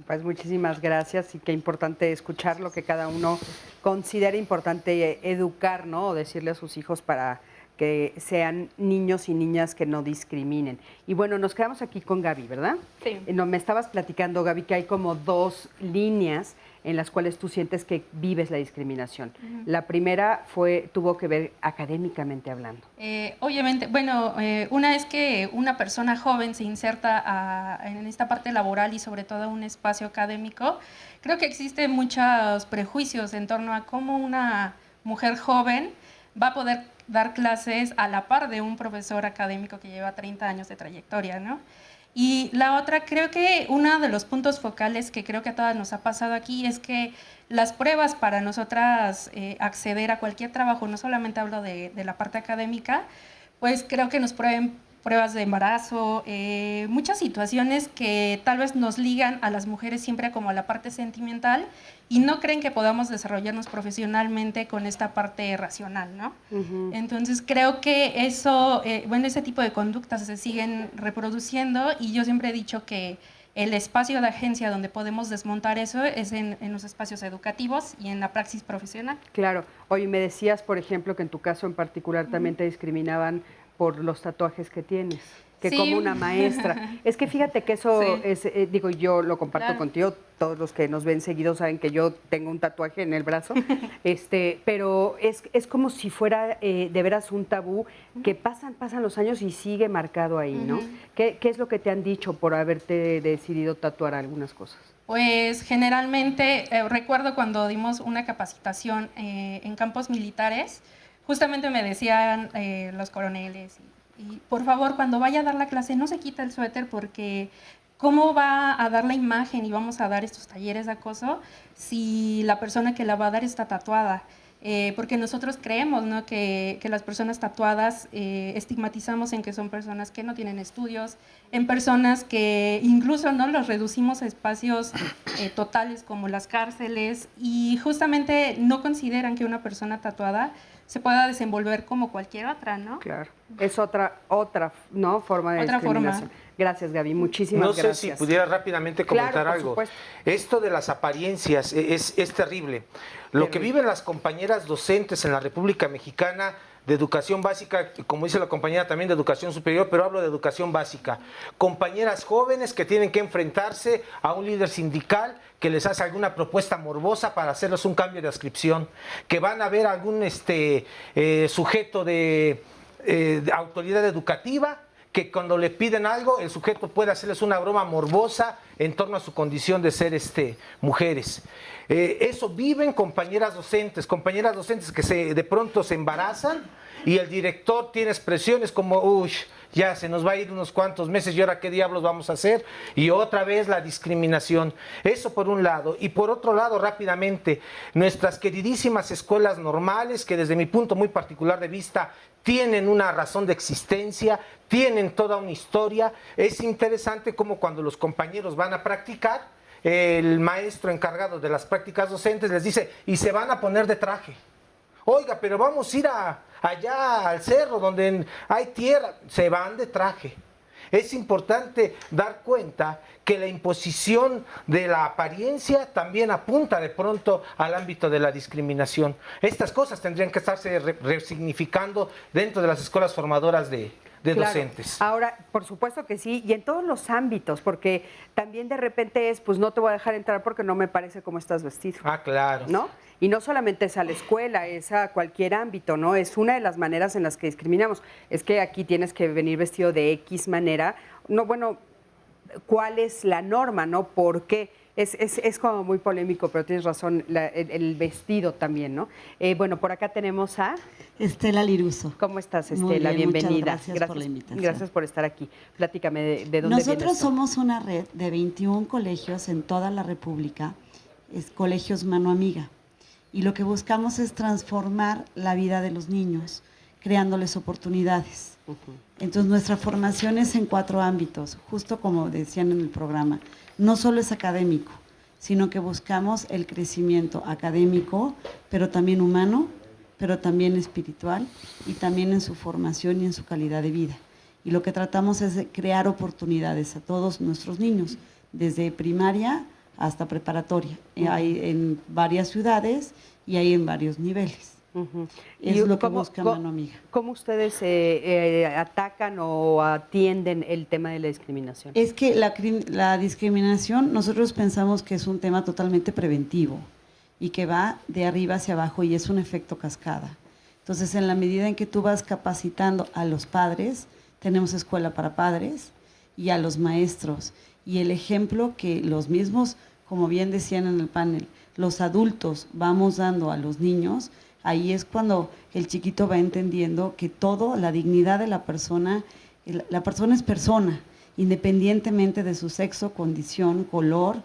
Pues muchísimas gracias y qué importante escuchar lo que cada uno considera importante educar, ¿no? O decirle a sus hijos para que sean niños y niñas que no discriminen. Y bueno, nos quedamos aquí con Gaby, ¿verdad? Sí. No, me estabas platicando, Gaby, que hay como dos líneas en las cuales tú sientes que vives la discriminación. La primera tuvo que ver académicamente hablando. Obviamente, bueno, una es que una persona joven se inserta en esta parte laboral y sobre todo en un espacio académico. Creo que existen muchos prejuicios en torno a cómo una mujer joven va a poder dar clases a la par de un profesor académico que lleva 30 años de trayectoria, ¿no? Y la otra, creo que uno de los puntos focales que creo que a todas nos ha pasado aquí es que las pruebas para nosotras acceder a cualquier trabajo, no solamente hablo de la parte académica, pues creo que nos prueben pruebas de embarazo, muchas situaciones que tal vez nos ligan a las mujeres siempre como a la parte sentimental y no creen que podamos desarrollarnos profesionalmente con esta parte racional, ¿no? Entonces creo que eso, bueno, ese tipo de conductas se siguen reproduciendo y yo siempre he dicho que el espacio de agencia donde podemos desmontar eso es en los espacios educativos y en la praxis profesional. Claro. Oye, me decías, por ejemplo, que en tu caso en particular también te discriminaban por los tatuajes que tienes, que sí. Como una maestra. Es que fíjate que eso sí. Es, digo, yo lo comparto claro. Contigo, todos los que nos ven seguido saben que yo tengo un tatuaje en el brazo, pero es como si fuera de veras un tabú que pasan los años y sigue marcado ahí, ¿no? ¿Qué es lo que te han dicho por haberte decidido tatuar algunas cosas? Pues generalmente, recuerdo cuando dimos una capacitación en campos militares, justamente me decían los coroneles, y por favor, cuando vaya a dar la clase, no se quita el suéter porque ¿cómo va a dar la imagen y vamos a dar estos talleres de acoso si la persona que la va a dar está tatuada? Porque nosotros creemos, ¿no?, que las personas tatuadas estigmatizamos en que son personas que no tienen estudios, en personas que incluso no los reducimos a espacios totales como las cárceles y justamente no consideran que una persona tatuada se pueda desenvolver como cualquier otra, ¿no? Claro, es otra ¿no? Forma de discriminación. Gracias, Gaby, muchísimas gracias. No sé si pudiera rápidamente comentar algo. Supuesto. Esto de las apariencias es terrible. Lo que viven las compañeras docentes en la República Mexicana de educación básica, como dice la compañera también de educación superior, pero hablo de educación básica. Compañeras jóvenes que tienen que enfrentarse a un líder sindical que les hace alguna propuesta morbosa para hacerles un cambio de adscripción, que van a ver algún sujeto de autoridad educativa, que cuando le piden algo, el sujeto puede hacerles una broma morbosa en torno a su condición de ser mujeres. Eso viven compañeras docentes que de pronto se embarazan y el director tiene expresiones como, uy, ya se nos va a ir unos cuantos meses y ahora qué diablos vamos a hacer, y otra vez la discriminación. Eso por un lado. Y por otro lado, rápidamente, nuestras queridísimas escuelas normales, que desde mi punto muy particular de vista tienen una razón de existencia, tienen toda una historia. Es interesante cómo cuando los compañeros van a practicar, el maestro encargado de las prácticas docentes les dice, y se van a poner de traje. Oiga, pero vamos a ir allá al cerro donde hay tierra. Se van de traje. Es importante dar cuenta que la imposición de la apariencia también apunta de pronto al ámbito de la discriminación. Estas cosas tendrían que estarse resignificando dentro de las escuelas formadoras de docentes. Ahora, por supuesto que sí, y en todos los ámbitos, porque también de repente pues no te voy a dejar entrar porque no me parece cómo estás vestido. Ah, claro. ¿No? Y no solamente es a la escuela, es a cualquier ámbito, ¿no? Es una de las maneras en las que discriminamos. Es que aquí tienes que venir vestido de X manera. No, bueno, ¿cuál es la norma, no? ¿Por qué? Es como muy polémico, pero tienes razón, el vestido también, ¿no? Bueno, por acá tenemos a Estela Liruso. ¿Cómo estás, Estela? Muy bien, bienvenida. Gracias por la invitación. Gracias por estar aquí. Platícame de dónde vienes. Nosotros somos una red de 21 colegios en toda la República, colegios mano amiga. Y lo que buscamos es transformar la vida de los niños, creándoles oportunidades. Entonces, nuestra formación es en 4 ámbitos, justo como decían en el programa. No solo es académico, sino que buscamos el crecimiento académico, pero también humano, pero también espiritual, y también en su formación y en su calidad de vida. Y lo que tratamos es de crear oportunidades a todos nuestros niños, desde primaria hasta preparatoria. Hay en varias ciudades y hay en varios niveles. Es lo que busca Mano Amiga. ¿Cómo ustedes atacan o atienden el tema de la discriminación? Es que la discriminación, nosotros pensamos que es un tema totalmente preventivo y que va de arriba hacia abajo y es un efecto cascada. Entonces, en la medida en que tú vas capacitando a los padres, tenemos escuela para padres, y a los maestros, y el ejemplo que los mismos, como bien decían en el panel, los adultos vamos dando a los niños, ahí es cuando el chiquito va entendiendo que todo, la dignidad de la persona es persona, independientemente de su sexo, condición, color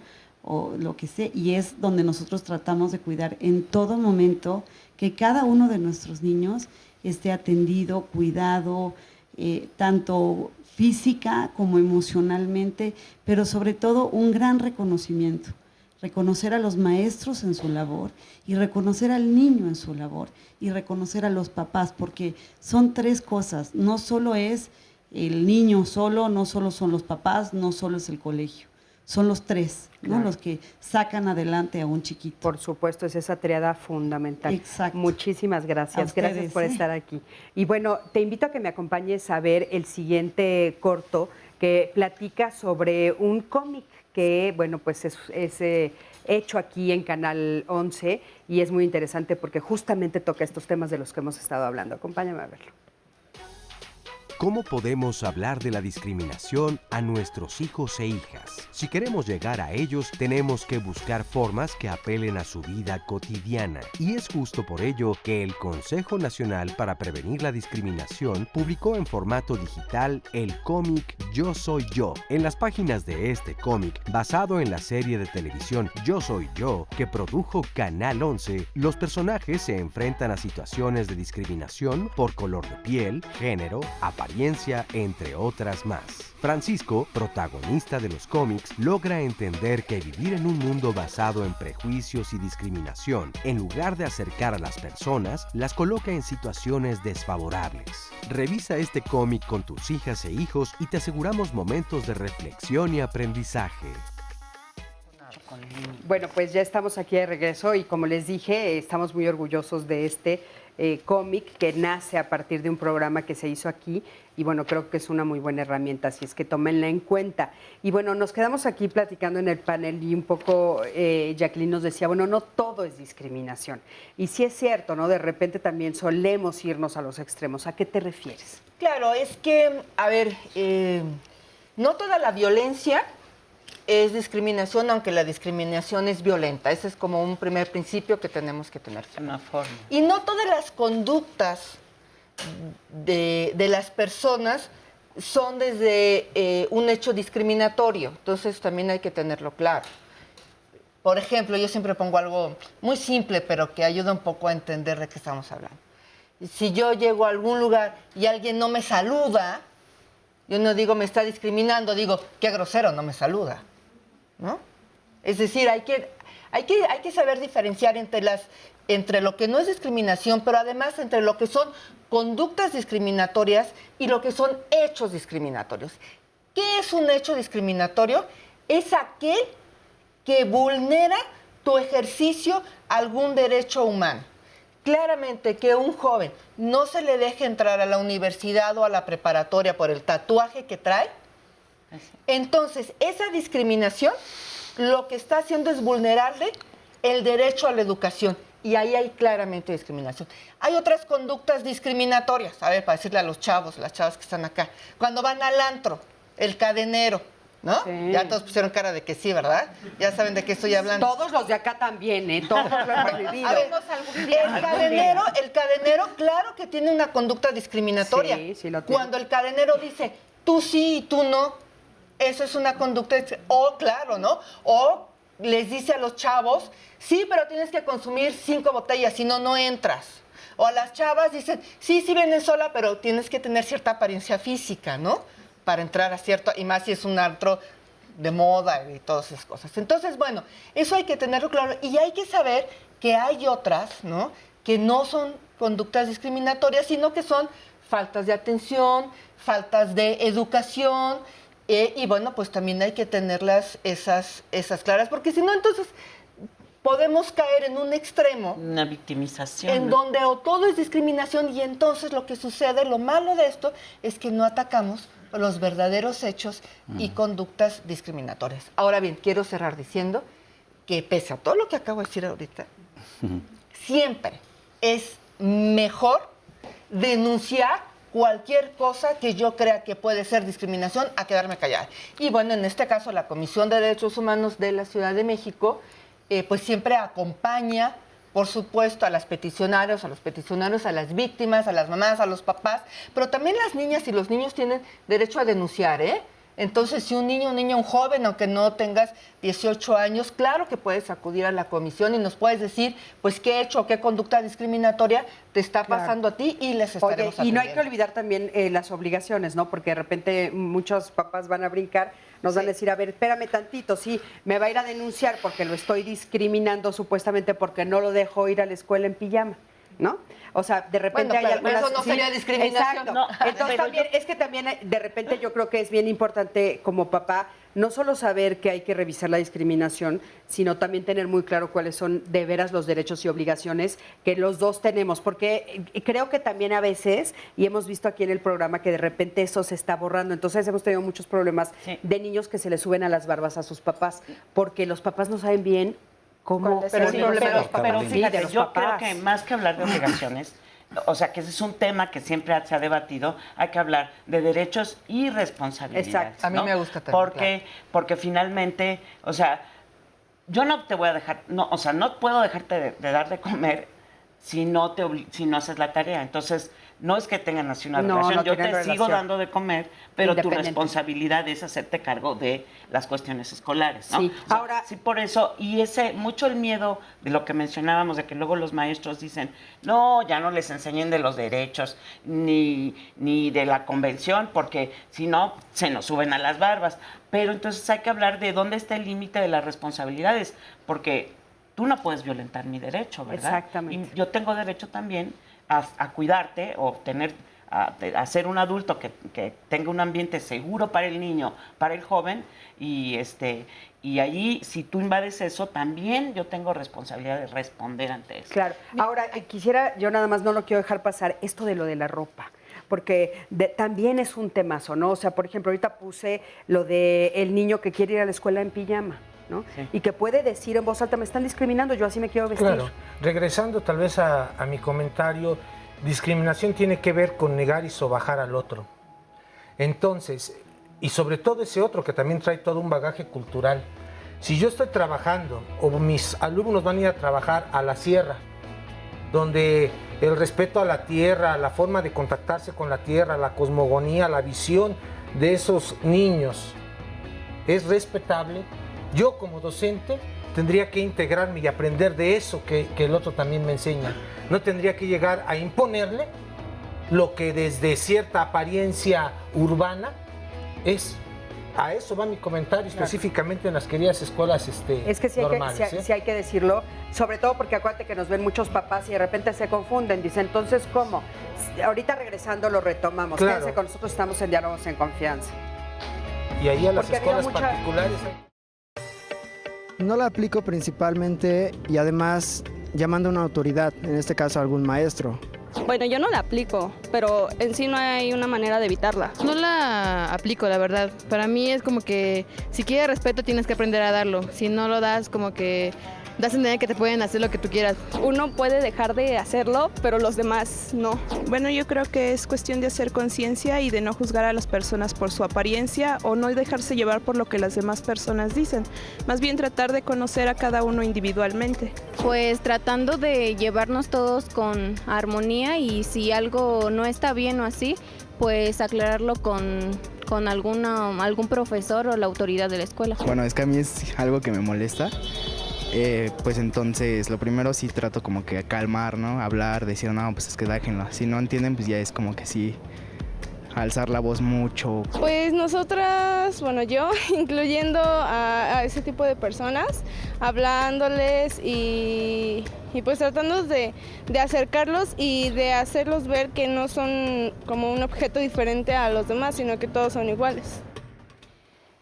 o lo que sea, y es donde nosotros tratamos de cuidar en todo momento que cada uno de nuestros niños esté atendido, cuidado, tanto física como emocionalmente, pero sobre todo un gran reconocimiento. Reconocer a los maestros en su labor y reconocer al niño en su labor y reconocer a los papás, porque son 3 cosas, no solo es el niño solo, no solo son los papás, no solo es el colegio, son los 3, ¿no? Claro. Los que sacan adelante a un chiquito. Por supuesto, es esa triada fundamental. Exacto. Muchísimas gracias, ustedes, gracias por estar aquí. Y bueno, te invito a que me acompañes a ver el siguiente corto que platica sobre un cómic que, bueno, pues es hecho aquí en Canal 11 y es muy interesante porque justamente toca estos temas de los que hemos estado hablando. Acompáñame a verlo. ¿Cómo podemos hablar de la discriminación a nuestros hijos e hijas? Si queremos llegar a ellos, tenemos que buscar formas que apelen a su vida cotidiana. Y es justo por ello que el Consejo Nacional para Prevenir la Discriminación publicó en formato digital el cómic Yo Soy Yo. En las páginas de este cómic, basado en la serie de televisión Yo Soy Yo, que produjo Canal 11, los personajes se enfrentan a situaciones de discriminación por color de piel, género, apariencia, entre otras más. Francisco, protagonista de los cómics, logra entender que vivir en un mundo basado en prejuicios y discriminación, en lugar de acercar a las personas, las coloca en situaciones desfavorables. Revisa este cómic con tus hijas e hijos y te aseguramos momentos de reflexión y aprendizaje. Bueno, pues ya estamos aquí de regreso y como les dije, estamos muy orgullosos de este cómic que nace a partir de un programa que se hizo aquí y bueno, creo que es una muy buena herramienta, así es que tómenla en cuenta. Y bueno, nos quedamos aquí platicando en el panel y un poco Jacqueline nos decía, bueno, no todo es discriminación. Y sí es cierto, ¿no? De repente también solemos irnos a los extremos. ¿A qué te refieres? Claro, es que, a ver, no toda la violencia es discriminación, aunque la discriminación es violenta. Ese es como un primer principio que tenemos que tener. Una forma. Y no todas las conductas de las personas son desde un hecho discriminatorio. Entonces también hay que tenerlo claro. Por ejemplo, yo siempre pongo algo muy simple, pero que ayuda un poco a entender de qué estamos hablando. Si yo llego a algún lugar y alguien no me saluda, yo no digo me está discriminando, digo qué grosero, no me saluda, ¿no? Es decir, hay que saber diferenciar entre lo que no es discriminación, pero además entre lo que son conductas discriminatorias y lo que son hechos discriminatorios. ¿Qué es un hecho discriminatorio? Es aquel que vulnera tu ejercicio a algún derecho humano. Claramente que un joven no se le deje entrar a la universidad o a la preparatoria por el tatuaje que trae, entonces esa discriminación lo que está haciendo es vulnerarle el derecho a la educación. Y ahí hay claramente discriminación. Hay otras conductas discriminatorias, a ver, para decirle a los chavos, las chavas que están acá, cuando van al antro, el cadenero, ¿no? Sí. Ya todos pusieron cara de que sí, ¿verdad? Ya saben de qué estoy hablando. Todos los de acá también, ¿eh? Todos lo hemos vivido. A ver, el cadenero, claro que tiene una conducta discriminatoria. Sí, sí lo tiene. Cuando el cadenero dice, tú sí y tú no, eso es una conducta, o claro, ¿no? O les dice a los chavos, sí, pero tienes que consumir 5 botellas, si no, no entras. O a las chavas dicen, sí, sí vienes sola, pero tienes que tener cierta apariencia física, ¿no? Para entrar a cierto, y más si es un antro de moda y todas esas cosas. Entonces, bueno, eso hay que tenerlo claro. Y hay que saber que hay otras, ¿no? Que no son conductas discriminatorias, sino que son faltas de atención, faltas de educación, y bueno, pues también hay que tenerlas esas claras, porque si no, entonces podemos caer en un extremo. Una victimización. En donde o todo es discriminación y entonces lo que sucede, lo malo de esto, es que no atacamos los verdaderos hechos y conductas discriminatorias. Ahora bien, quiero cerrar diciendo que pese a todo lo que acabo de decir ahorita, siempre es mejor denunciar cualquier cosa que yo crea que puede ser discriminación a quedarme callada. Y bueno, en este caso la Comisión de Derechos Humanos de la Ciudad de México pues siempre acompaña, por supuesto, a las peticionarios, a los peticionarios, a las víctimas, a las mamás, a los papás, pero también las niñas y los niños tienen derecho a denunciar, ¿eh? Entonces, si un niño, una niña, un joven, aunque no tengas 18 años, claro que puedes acudir a la comisión y nos puedes decir, pues, qué hecho o qué conducta discriminatoria te está pasando a ti y les estaremos atendiendo. Y no hay que olvidar también las obligaciones, ¿no? Porque de repente muchos papás van a brincar, nos van a decir, a ver, espérame tantito, sí, me va a ir a denunciar porque lo estoy discriminando supuestamente porque no lo dejo ir a la escuela en pijama, ¿no? O sea, de repente bueno, hay algunas... eso no sería discriminación. Exacto. No, entonces también, es que también de repente yo creo que es bien importante como papá no solo saber que hay que revisar la discriminación, sino también tener muy claro cuáles son de veras los derechos y obligaciones que los dos tenemos, porque creo que también a veces, y hemos visto aquí en el programa que de repente eso se está borrando, entonces hemos tenido muchos problemas de niños que se les suben a las barbas a sus papás, porque los papás no saben bien cómo... Pero fíjate, yo creo que más que hablar de obligaciones, o sea, que ese es un tema que siempre se ha debatido, hay que hablar de derechos y responsabilidades. Exacto. A mí me gusta también. Porque finalmente, o sea, yo no te voy a dejar, no, o sea, no puedo dejarte de dar de comer si no haces la tarea. Entonces, no es que tengan así una relación, yo te sigo dando de comer, pero tu responsabilidad es hacerte cargo de las cuestiones escolares, ¿no? Sí. O sea, ahora, sí, por eso, y mucho el miedo de lo que mencionábamos, de que luego los maestros dicen, no, ya no les enseñen de los derechos, ni de la convención, porque si no, se nos suben a las barbas. Pero entonces hay que hablar de dónde está el límite de las responsabilidades, porque tú no puedes violentar mi derecho, ¿verdad? Exactamente. Y yo tengo derecho también a cuidarte o tener a ser un adulto que tenga un ambiente seguro para el niño, para el joven, y allí, si tú invades eso, también yo tengo responsabilidad de responder ante eso. Claro. Ahora, quisiera, yo nada más no lo quiero dejar pasar, esto de lo de la ropa, porque también es un temazo, ¿no? O sea, por ejemplo, ahorita puse lo de el niño que quiere ir a la escuela en pijama, ¿no? Sí. Y que puede decir en voz alta, me están discriminando, yo así me quiero vestir. Claro. Regresando tal vez a mi comentario, discriminación tiene que ver con negar y sobajar al otro. Entonces, y sobre todo ese otro que también trae todo un bagaje cultural. Si yo estoy trabajando o mis alumnos van a ir a trabajar a la sierra, donde el respeto a la tierra, la forma de contactarse con la tierra, la cosmogonía, la visión de esos niños es respetable, yo como docente tendría que integrarme y aprender de eso que el otro también me enseña. No tendría que llegar a imponerle lo que desde cierta apariencia urbana es. A eso va mi comentario, específicamente en las queridas escuelas es que sí normales. Sí hay que decirlo, sobre todo porque acuérdate que nos ven muchos papás y de repente se confunden. Dicen, entonces, ¿cómo? Ahorita regresando lo retomamos. Claro. Quédense con nosotros, estamos en Diálogos en Confianza. Y ahí a las escuelas particulares... No la aplico principalmente y además llamando a una autoridad, en este caso algún maestro. Bueno, yo no la aplico, pero en sí no hay una manera de evitarla. No la aplico, la verdad. Para mí es como que si quieres respeto tienes que aprender a darlo. Si no lo das, como que das a entender que te pueden hacer lo que tú quieras. Uno puede dejar de hacerlo, pero los demás no. Bueno, yo creo que es cuestión de hacer conciencia y de no juzgar a las personas por su apariencia o no dejarse llevar por lo que las demás personas dicen. Más bien tratar de conocer a cada uno individualmente. Pues tratando de llevarnos todos con armonía y si algo no está bien o así, pues aclararlo con algún profesor o la autoridad de la escuela. Bueno, es que a mí es algo que me molesta. Pues entonces lo primero sí trato como que calmar, ¿no? Hablar, decir, no, pues es que déjenlo. Si no entienden, pues ya es como que sí, alzar la voz mucho. Pues nosotras, bueno, yo, incluyendo a ese tipo de personas, hablándoles y pues tratando de acercarlos y de hacerlos ver que no son como un objeto diferente a los demás, sino que todos son iguales.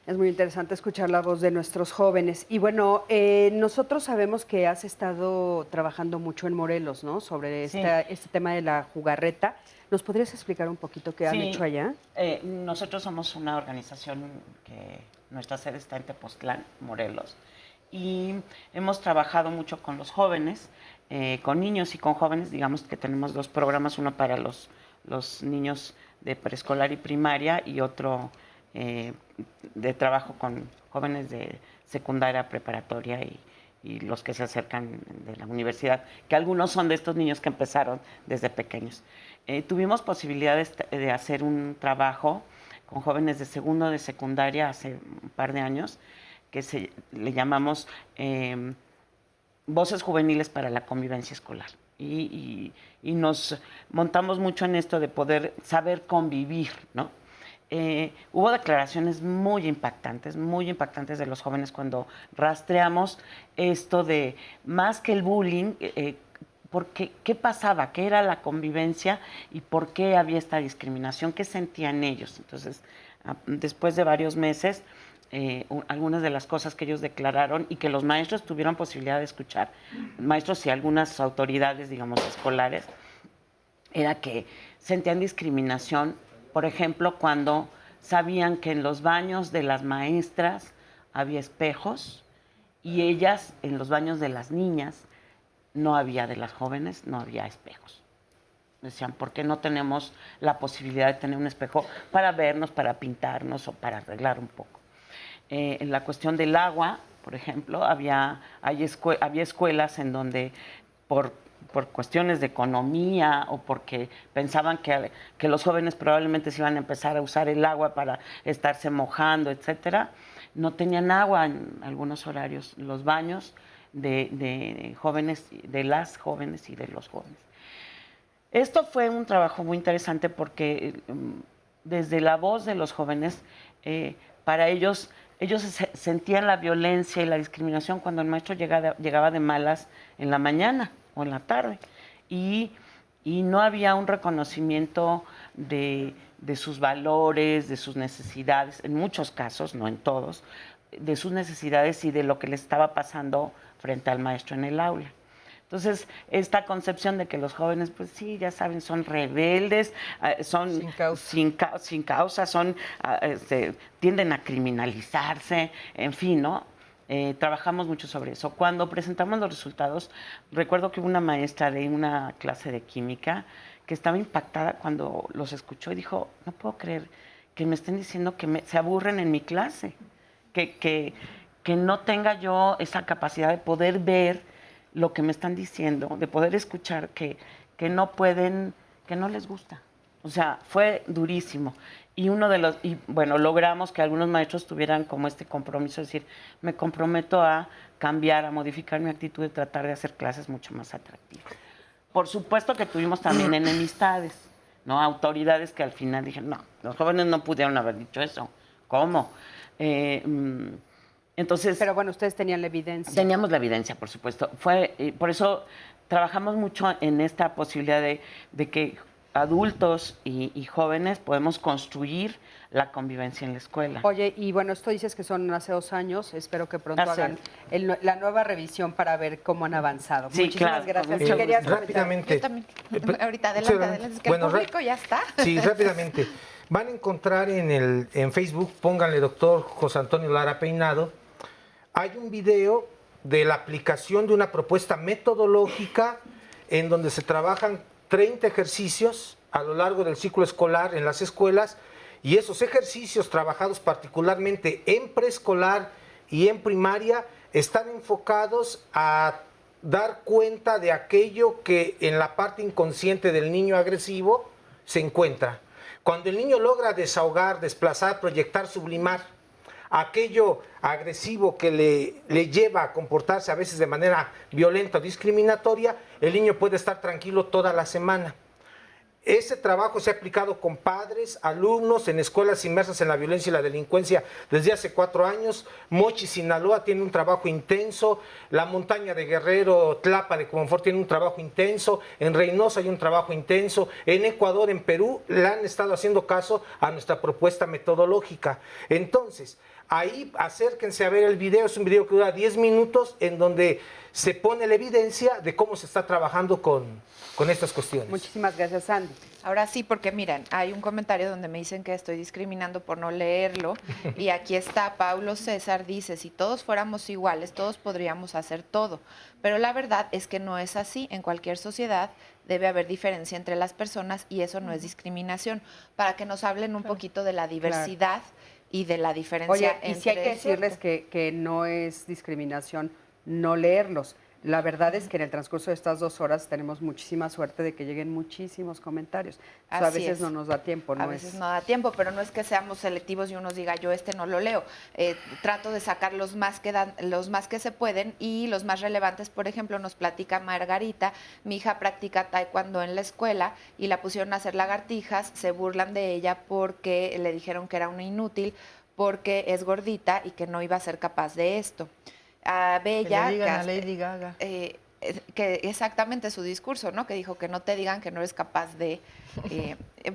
Es muy interesante escuchar la voz de nuestros jóvenes. Y bueno, nosotros sabemos que has estado trabajando mucho en Morelos, ¿no? Sobre este tema de la jugarreta. ¿Nos podrías explicar un poquito qué han hecho allá? Nosotros somos una organización que nuestra sede está en Tepoztlán, Morelos. Y hemos trabajado mucho con los jóvenes, con niños y con jóvenes. Digamos que tenemos dos programas, uno para los niños de preescolar y primaria y otro de trabajo con jóvenes de secundaria, preparatoria y los que se acercan de la universidad, que algunos son de estos niños que empezaron desde pequeños. Tuvimos posibilidades de hacer un trabajo con jóvenes de segundo de secundaria hace un par de años, que le llamamos Voces Juveniles para la Convivencia Escolar. Y nos montamos mucho en esto de poder saber convivir, ¿no? Hubo declaraciones muy impactantes de los jóvenes cuando rastreamos esto de, más que el bullying, ¿qué pasaba? ¿Qué era la convivencia? ¿Y por qué había esta discriminación? ¿Qué sentían ellos? Entonces, después de varios meses, algunas de las cosas que ellos declararon y que los maestros tuvieron posibilidad de escuchar, maestros y algunas autoridades, digamos, escolares, era que sentían discriminación. Por ejemplo, cuando sabían que en los baños de las maestras había espejos y ellas, en los baños de las niñas, no había, de las jóvenes, no había espejos. Decían, ¿por qué no tenemos la posibilidad de tener un espejo para vernos, para pintarnos o para arreglar un poco? En la cuestión del agua, por ejemplo, había escuelas en donde por cuestiones de economía o porque pensaban que los jóvenes probablemente se iban a empezar a usar el agua para estarse mojando, etcétera, no tenían agua en algunos horarios, los baños de jóvenes, de las jóvenes y de los jóvenes. Esto fue un trabajo muy interesante porque desde la voz de los jóvenes, para ellos sentían la violencia y la discriminación cuando el maestro llegaba de malas en la mañana o en la tarde. Y y no había un reconocimiento de sus valores, de sus necesidades, en muchos casos, no en todos, de sus necesidades y de lo que le estaba pasando frente al maestro en el aula. Entonces, esta concepción de que los jóvenes, pues sí, ya saben, son rebeldes, son sin causa, son, tienden a criminalizarse, en fin, ¿no? Trabajamos mucho sobre eso. Cuando presentamos los resultados, recuerdo que hubo una maestra de una clase de química que estaba impactada cuando los escuchó y dijo, no puedo creer que me estén diciendo que se aburren en mi clase, que no tenga yo esa capacidad de poder ver lo que me están diciendo, de poder escuchar que no pueden, que no les gusta. O sea, fue durísimo. Y bueno, logramos que algunos maestros tuvieran como este compromiso, es decir, me comprometo a cambiar, a modificar mi actitud de tratar de hacer clases mucho más atractivas. Por supuesto que tuvimos también enemistades, ¿no? Autoridades que al final dijeron, no, los jóvenes no pudieron haber dicho eso. ¿Cómo? Entonces, pero bueno, ustedes tenían la evidencia. Teníamos la evidencia, por supuesto. Por eso trabajamos mucho en esta posibilidad de que adultos y jóvenes podemos construir la convivencia en la escuela. Oye, y bueno, esto dices que son hace 2 años, espero que pronto hagan la nueva revisión para ver cómo han avanzado. Sí, muchísimas gracias. Rápidamente. Yo también. Ahorita, adelante, es que el público ya está. Sí, rápidamente. Van a encontrar en Facebook, pónganle doctor José Antonio Lara Peinado, hay un video de la aplicación de una propuesta metodológica en donde se trabajan 30 ejercicios a lo largo del ciclo escolar en las escuelas, y esos ejercicios trabajados particularmente en preescolar y en primaria están enfocados a dar cuenta de aquello que en la parte inconsciente del niño agresivo se encuentra. Cuando el niño logra desahogar, desplazar, proyectar, sublimar aquello agresivo que le lleva a comportarse a veces de manera violenta o discriminatoria, el niño puede estar tranquilo toda la semana. Ese trabajo se ha aplicado con padres, alumnos, en escuelas inmersas en la violencia y la delincuencia desde hace 4 años. Mochi, Sinaloa, tiene un trabajo intenso. La montaña de Guerrero, Tlapa de Comonfort, tiene un trabajo intenso. En Reynosa hay un trabajo intenso. En Ecuador, en Perú, le han estado haciendo caso a nuestra propuesta metodológica. Entonces, ahí acérquense a ver el video. Es un video que dura 10 minutos en donde se pone la evidencia de cómo se está trabajando con estas cuestiones. Muchísimas gracias, Sandy. Ahora sí, porque miren, hay un comentario donde me dicen que estoy discriminando por no leerlo, y aquí está, Paulo César dice, si todos fuéramos iguales, todos podríamos hacer todo, pero la verdad es que no es así. En cualquier sociedad debe haber diferencia entre las personas y eso no es discriminación. Para que nos hablen un poquito de la diversidad y de la diferencia. Oye, y si hay que decirles que no es discriminación no leerlos. La verdad es que en el transcurso de estas 2 horas tenemos muchísima suerte de que lleguen muchísimos comentarios. O sea, a veces no nos da tiempo. A veces no da tiempo, pero no es que seamos selectivos y uno diga, yo no lo leo. Trato de sacar los más que se pueden y los más relevantes. Por ejemplo, nos platica Margarita, mi hija practica taekwondo en la escuela y la pusieron a hacer lagartijas, se burlan de ella porque le dijeron que era una inútil, porque es gordita y que no iba a ser capaz de esto. A Bella, que le digan a Lady Gaga. Que exactamente su discurso, ¿no? Que dijo que no te digan que no eres capaz de...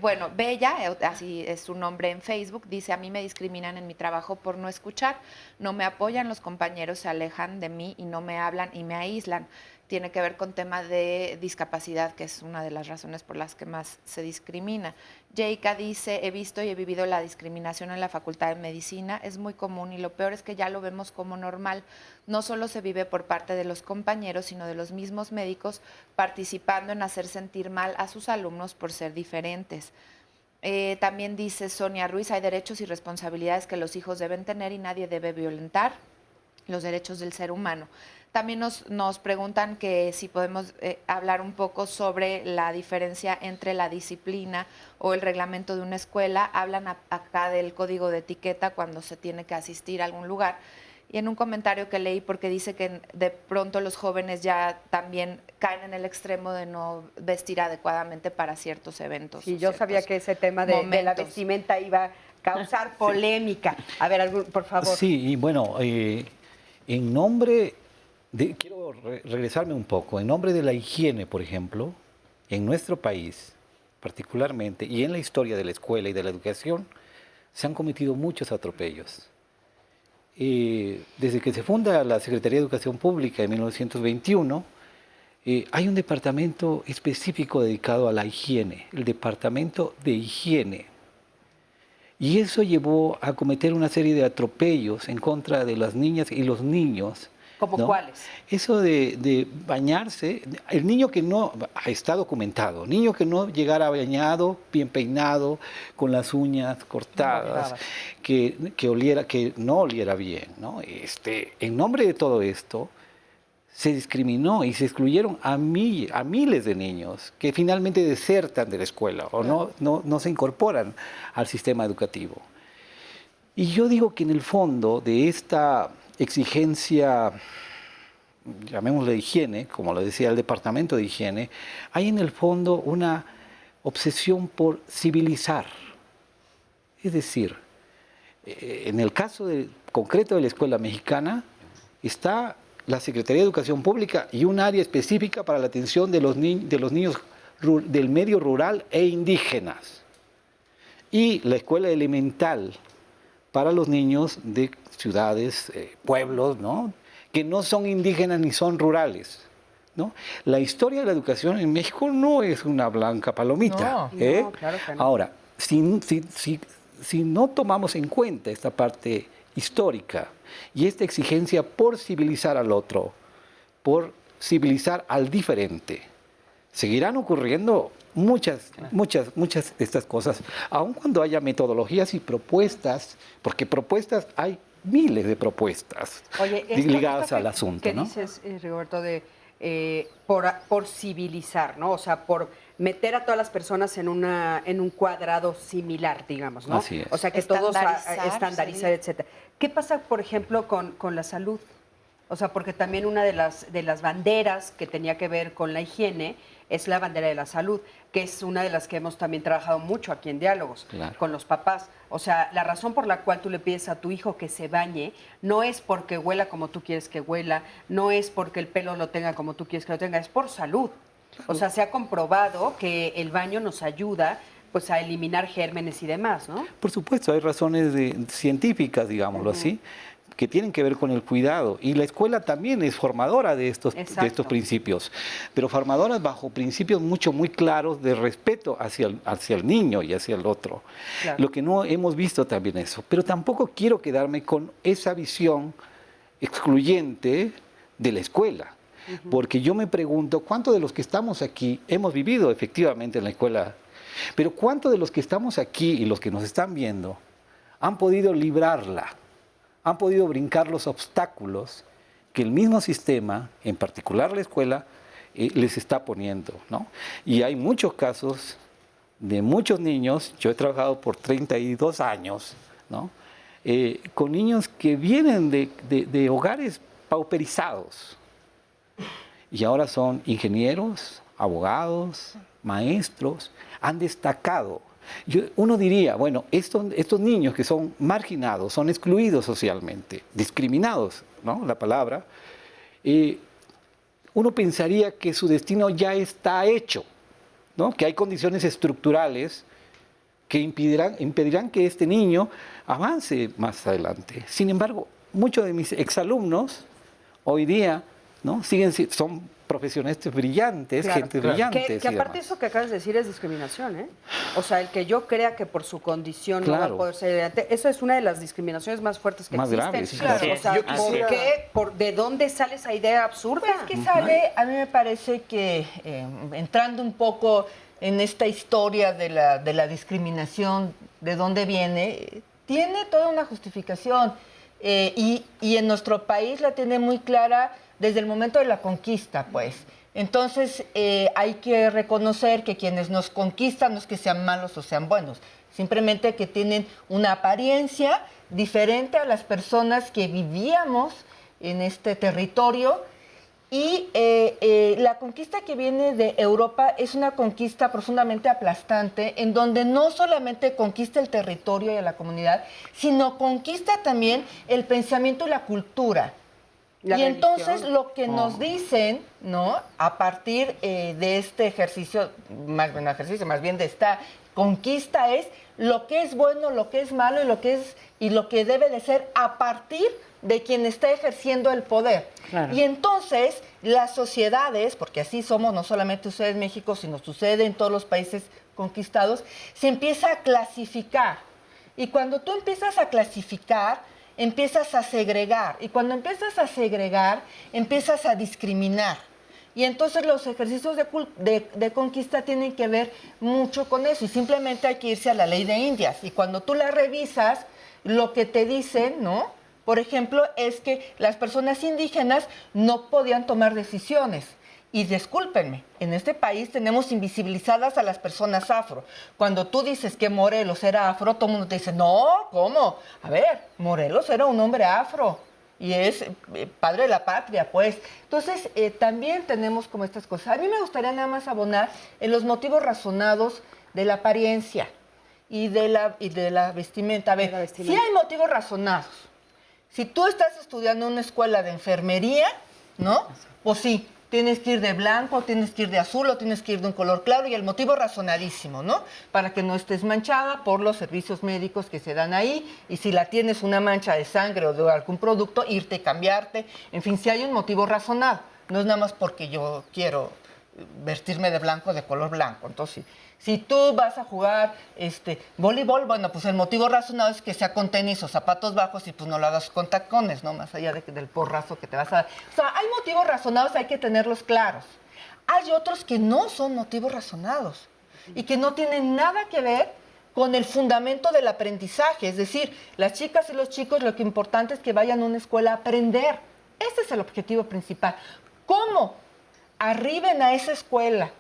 bueno, Bella, así es su nombre en Facebook, dice, a mí me discriminan en mi trabajo por no escuchar, no me apoyan, los compañeros se alejan de mí y no me hablan y me aíslan. Tiene que ver con tema de discapacidad, que es una de las razones por las que más se discrimina. Jeika dice, he visto y he vivido la discriminación en la Facultad de Medicina, es muy común y lo peor es que ya lo vemos como normal. No solo se vive por parte de los compañeros, sino de los mismos médicos participando en hacer sentir mal a sus alumnos por ser diferentes. También dice Sonia Ruiz, hay derechos y responsabilidades que los hijos deben tener y nadie debe violentar los derechos del ser humano. También nos preguntan que si podemos hablar un poco sobre la diferencia entre la disciplina o el reglamento de una escuela. Hablan acá del código de etiqueta cuando se tiene que asistir a algún lugar. Y en un comentario que leí, porque dice que de pronto los jóvenes ya también caen en el extremo de no vestir adecuadamente para ciertos eventos. Y yo sabía que ese tema de la vestimenta iba a causar polémica. A ver, por favor. Sí, y bueno, en nombre... quiero regresarme un poco. En nombre de la higiene, por ejemplo, en nuestro país, particularmente, y en la historia de la escuela y de la educación, se han cometido muchos atropellos. Desde que se funda la Secretaría de Educación Pública en 1921, hay un departamento específico dedicado a la higiene, el Departamento de Higiene. Y eso llevó a cometer una serie de atropellos en contra de las niñas y los niños. ¿Cómo ¿no? cuáles? Eso de bañarse, el niño que no, está documentado, niño que no llegara bañado, bien peinado, con las uñas cortadas, que no oliera bien, ¿no? En nombre de todo esto, se discriminó y se excluyeron a miles de niños que finalmente desertan de la escuela o no se incorporan al sistema educativo. Y yo digo que en el fondo de esta exigencia, llamémosle higiene, como lo decía el Departamento de Higiene, hay en el fondo una obsesión por civilizar. Es decir, en el caso concreto de la escuela mexicana, está la Secretaría de Educación Pública y un área específica para la atención de los niños del medio rural e indígenas. Y la escuela elemental para los niños de ciudades, pueblos, ¿no? Que no son indígenas ni son rurales, ¿no? La historia de la educación en México no es una blanca palomita. No, claro que no. Ahora, si no tomamos en cuenta esta parte histórica y esta exigencia por civilizar al otro, por civilizar al diferente, seguirán ocurriendo muchas de estas cosas, aun cuando haya metodologías y propuestas, porque propuestas hay miles de propuestas ligadas al asunto. ¿Qué ¿no? dices, Rigoberto, por civilizar, ¿no? O sea, por meter a todas las personas en un cuadrado similar, digamos, ¿no? Así es. O sea, que todos estandarizar, etcétera. ¿Qué pasa, por ejemplo, con la salud? O sea, porque también una de las banderas que tenía que ver con la higiene es la bandera de la salud, que es una de las que hemos también trabajado mucho aquí en Diálogos, con los papás. O sea, la razón por la cual tú le pides a tu hijo que se bañe no es porque huela como tú quieres que huela, no es porque el pelo lo tenga como tú quieres que lo tenga, es por salud. O sea, se ha comprobado que el baño nos ayuda pues a eliminar gérmenes y demás, ¿no? Por supuesto, hay razones científicas, digámoslo así, que tienen que ver con el cuidado. Y la escuela también es formadora de estos principios, pero formadora bajo principios muy claros de respeto hacia el niño y hacia el otro. Claro. Lo que no hemos visto también eso. Pero tampoco quiero quedarme con esa visión excluyente de la escuela. Porque yo me pregunto, ¿cuántos de los que estamos aquí hemos vivido efectivamente en la escuela? Pero ¿cuántos de los que estamos aquí y los que nos están viendo han podido librarla? Han podido brincar los obstáculos que el mismo sistema, en particular la escuela, les está poniendo, ¿no? Y hay muchos casos de muchos niños, yo he trabajado por 32 años, ¿no? Con niños que vienen de hogares pauperizados y ahora son ingenieros, abogados, maestros, han destacado. Uno diría, bueno, estos niños que son marginados, son excluidos socialmente, discriminados, ¿no? La palabra, uno pensaría que su destino ya está hecho, ¿no? Que hay condiciones estructurales que impedirán que este niño avance más adelante. Sin embargo, muchos de mis exalumnos hoy día, ¿no? son profesionales brillantes, gente brillante. Que aparte eso que acabas de decir es discriminación, ¿eh? O sea, el que yo crea que por su condición no va a poder ser adelante, eso es una de las discriminaciones más fuertes que existen. Graves, claro. O sea, ¿por qué? ¿De dónde sale esa idea absurda? Pues que sale, a mí me parece que entrando un poco en esta historia de la discriminación, de dónde viene, tiene toda una justificación. Y en nuestro país la tiene muy clara desde el momento de la conquista, pues. Entonces, hay que reconocer que quienes nos conquistan no es que sean malos o sean buenos, simplemente que tienen una apariencia diferente a las personas que vivíamos en este territorio. Y la conquista que viene de Europa es una conquista profundamente aplastante, en donde no solamente conquista el territorio y a la comunidad, sino conquista también el pensamiento y la cultura. Y entonces lo que nos dicen, ¿no? A partir de este ejercicio, más bien de esta conquista, es lo que es bueno, lo que es malo y lo que debe de ser a partir de quien está ejerciendo el poder. Claro. Y entonces las sociedades, porque así somos, no solamente sucede en México, sino sucede en todos los países conquistados, se empieza a clasificar. Y cuando tú empiezas a clasificar, empiezas a segregar. Y cuando empiezas a segregar, empiezas a discriminar. Y entonces los ejercicios de conquista tienen que ver mucho con eso. Y simplemente hay que irse a la ley de Indias. Y cuando tú la revisas, lo que te dicen, ¿no? Por ejemplo, es que las personas indígenas no podían tomar decisiones. Y discúlpenme, en este país tenemos invisibilizadas a las personas afro. Cuando tú dices que Morelos era afro, todo el mundo te dice, no, ¿cómo? A ver, Morelos era un hombre afro y es padre de la patria, pues. Entonces, también tenemos como estas cosas. A mí me gustaría nada más abonar en los motivos razonados de la apariencia y de la vestimenta. A ver, sí hay motivos razonados. Si tú estás estudiando en una escuela de enfermería, ¿no? Pues sí, tienes que ir de blanco, tienes que ir de azul o tienes que ir de un color claro y el motivo razonadísimo, ¿no? Para que no estés manchada por los servicios médicos que se dan ahí y si la tienes una mancha de sangre o de algún producto, irte y cambiarte. En fin, si hay un motivo razonado, no es nada más porque yo quiero vestirme de blanco, de color blanco. Entonces, si tú vas a jugar voleibol, bueno, pues el motivo razonado es que sea con tenis o zapatos bajos y pues no lo hagas con tacones, ¿no? Más allá del porrazo que te vas a dar. O sea, hay motivos razonados, hay que tenerlos claros. Hay otros que no son motivos razonados y que no tienen nada que ver con el fundamento del aprendizaje. Es decir, las chicas y los chicos lo que es importante es que vayan a una escuela a aprender. Ese es el objetivo principal. ¿Cómo arriben a esa escuela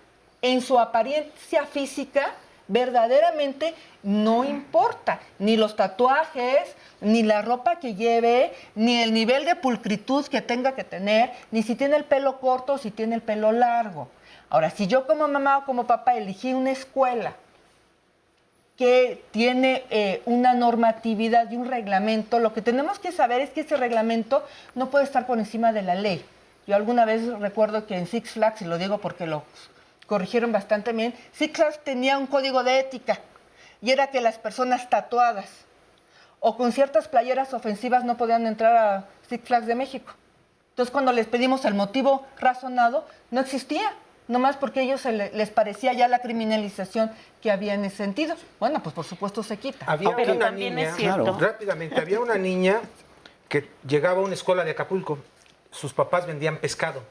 en su apariencia física? Verdaderamente no importa, ni los tatuajes, ni la ropa que lleve, ni el nivel de pulcritud que tenga que tener, ni si tiene el pelo corto o si tiene el pelo largo. Ahora, si yo como mamá o como papá elegí una escuela que tiene una normatividad y un reglamento, lo que tenemos que saber es que ese reglamento no puede estar por encima de la ley. Yo alguna vez recuerdo que en Six Flags, y lo digo porque lo corrigieron bastante bien, Six Flags tenía un código de ética y era que las personas tatuadas o con ciertas playeras ofensivas no podían entrar a Six Flags de México. Entonces, cuando les pedimos el motivo razonado, no existía, nomás porque a ellos les parecía ya la criminalización que había en ese sentido. Bueno, pues por supuesto se quita. Había una niña, rápidamente, había una niña que llegaba a una escuela de Acapulco, sus papás vendían pescado.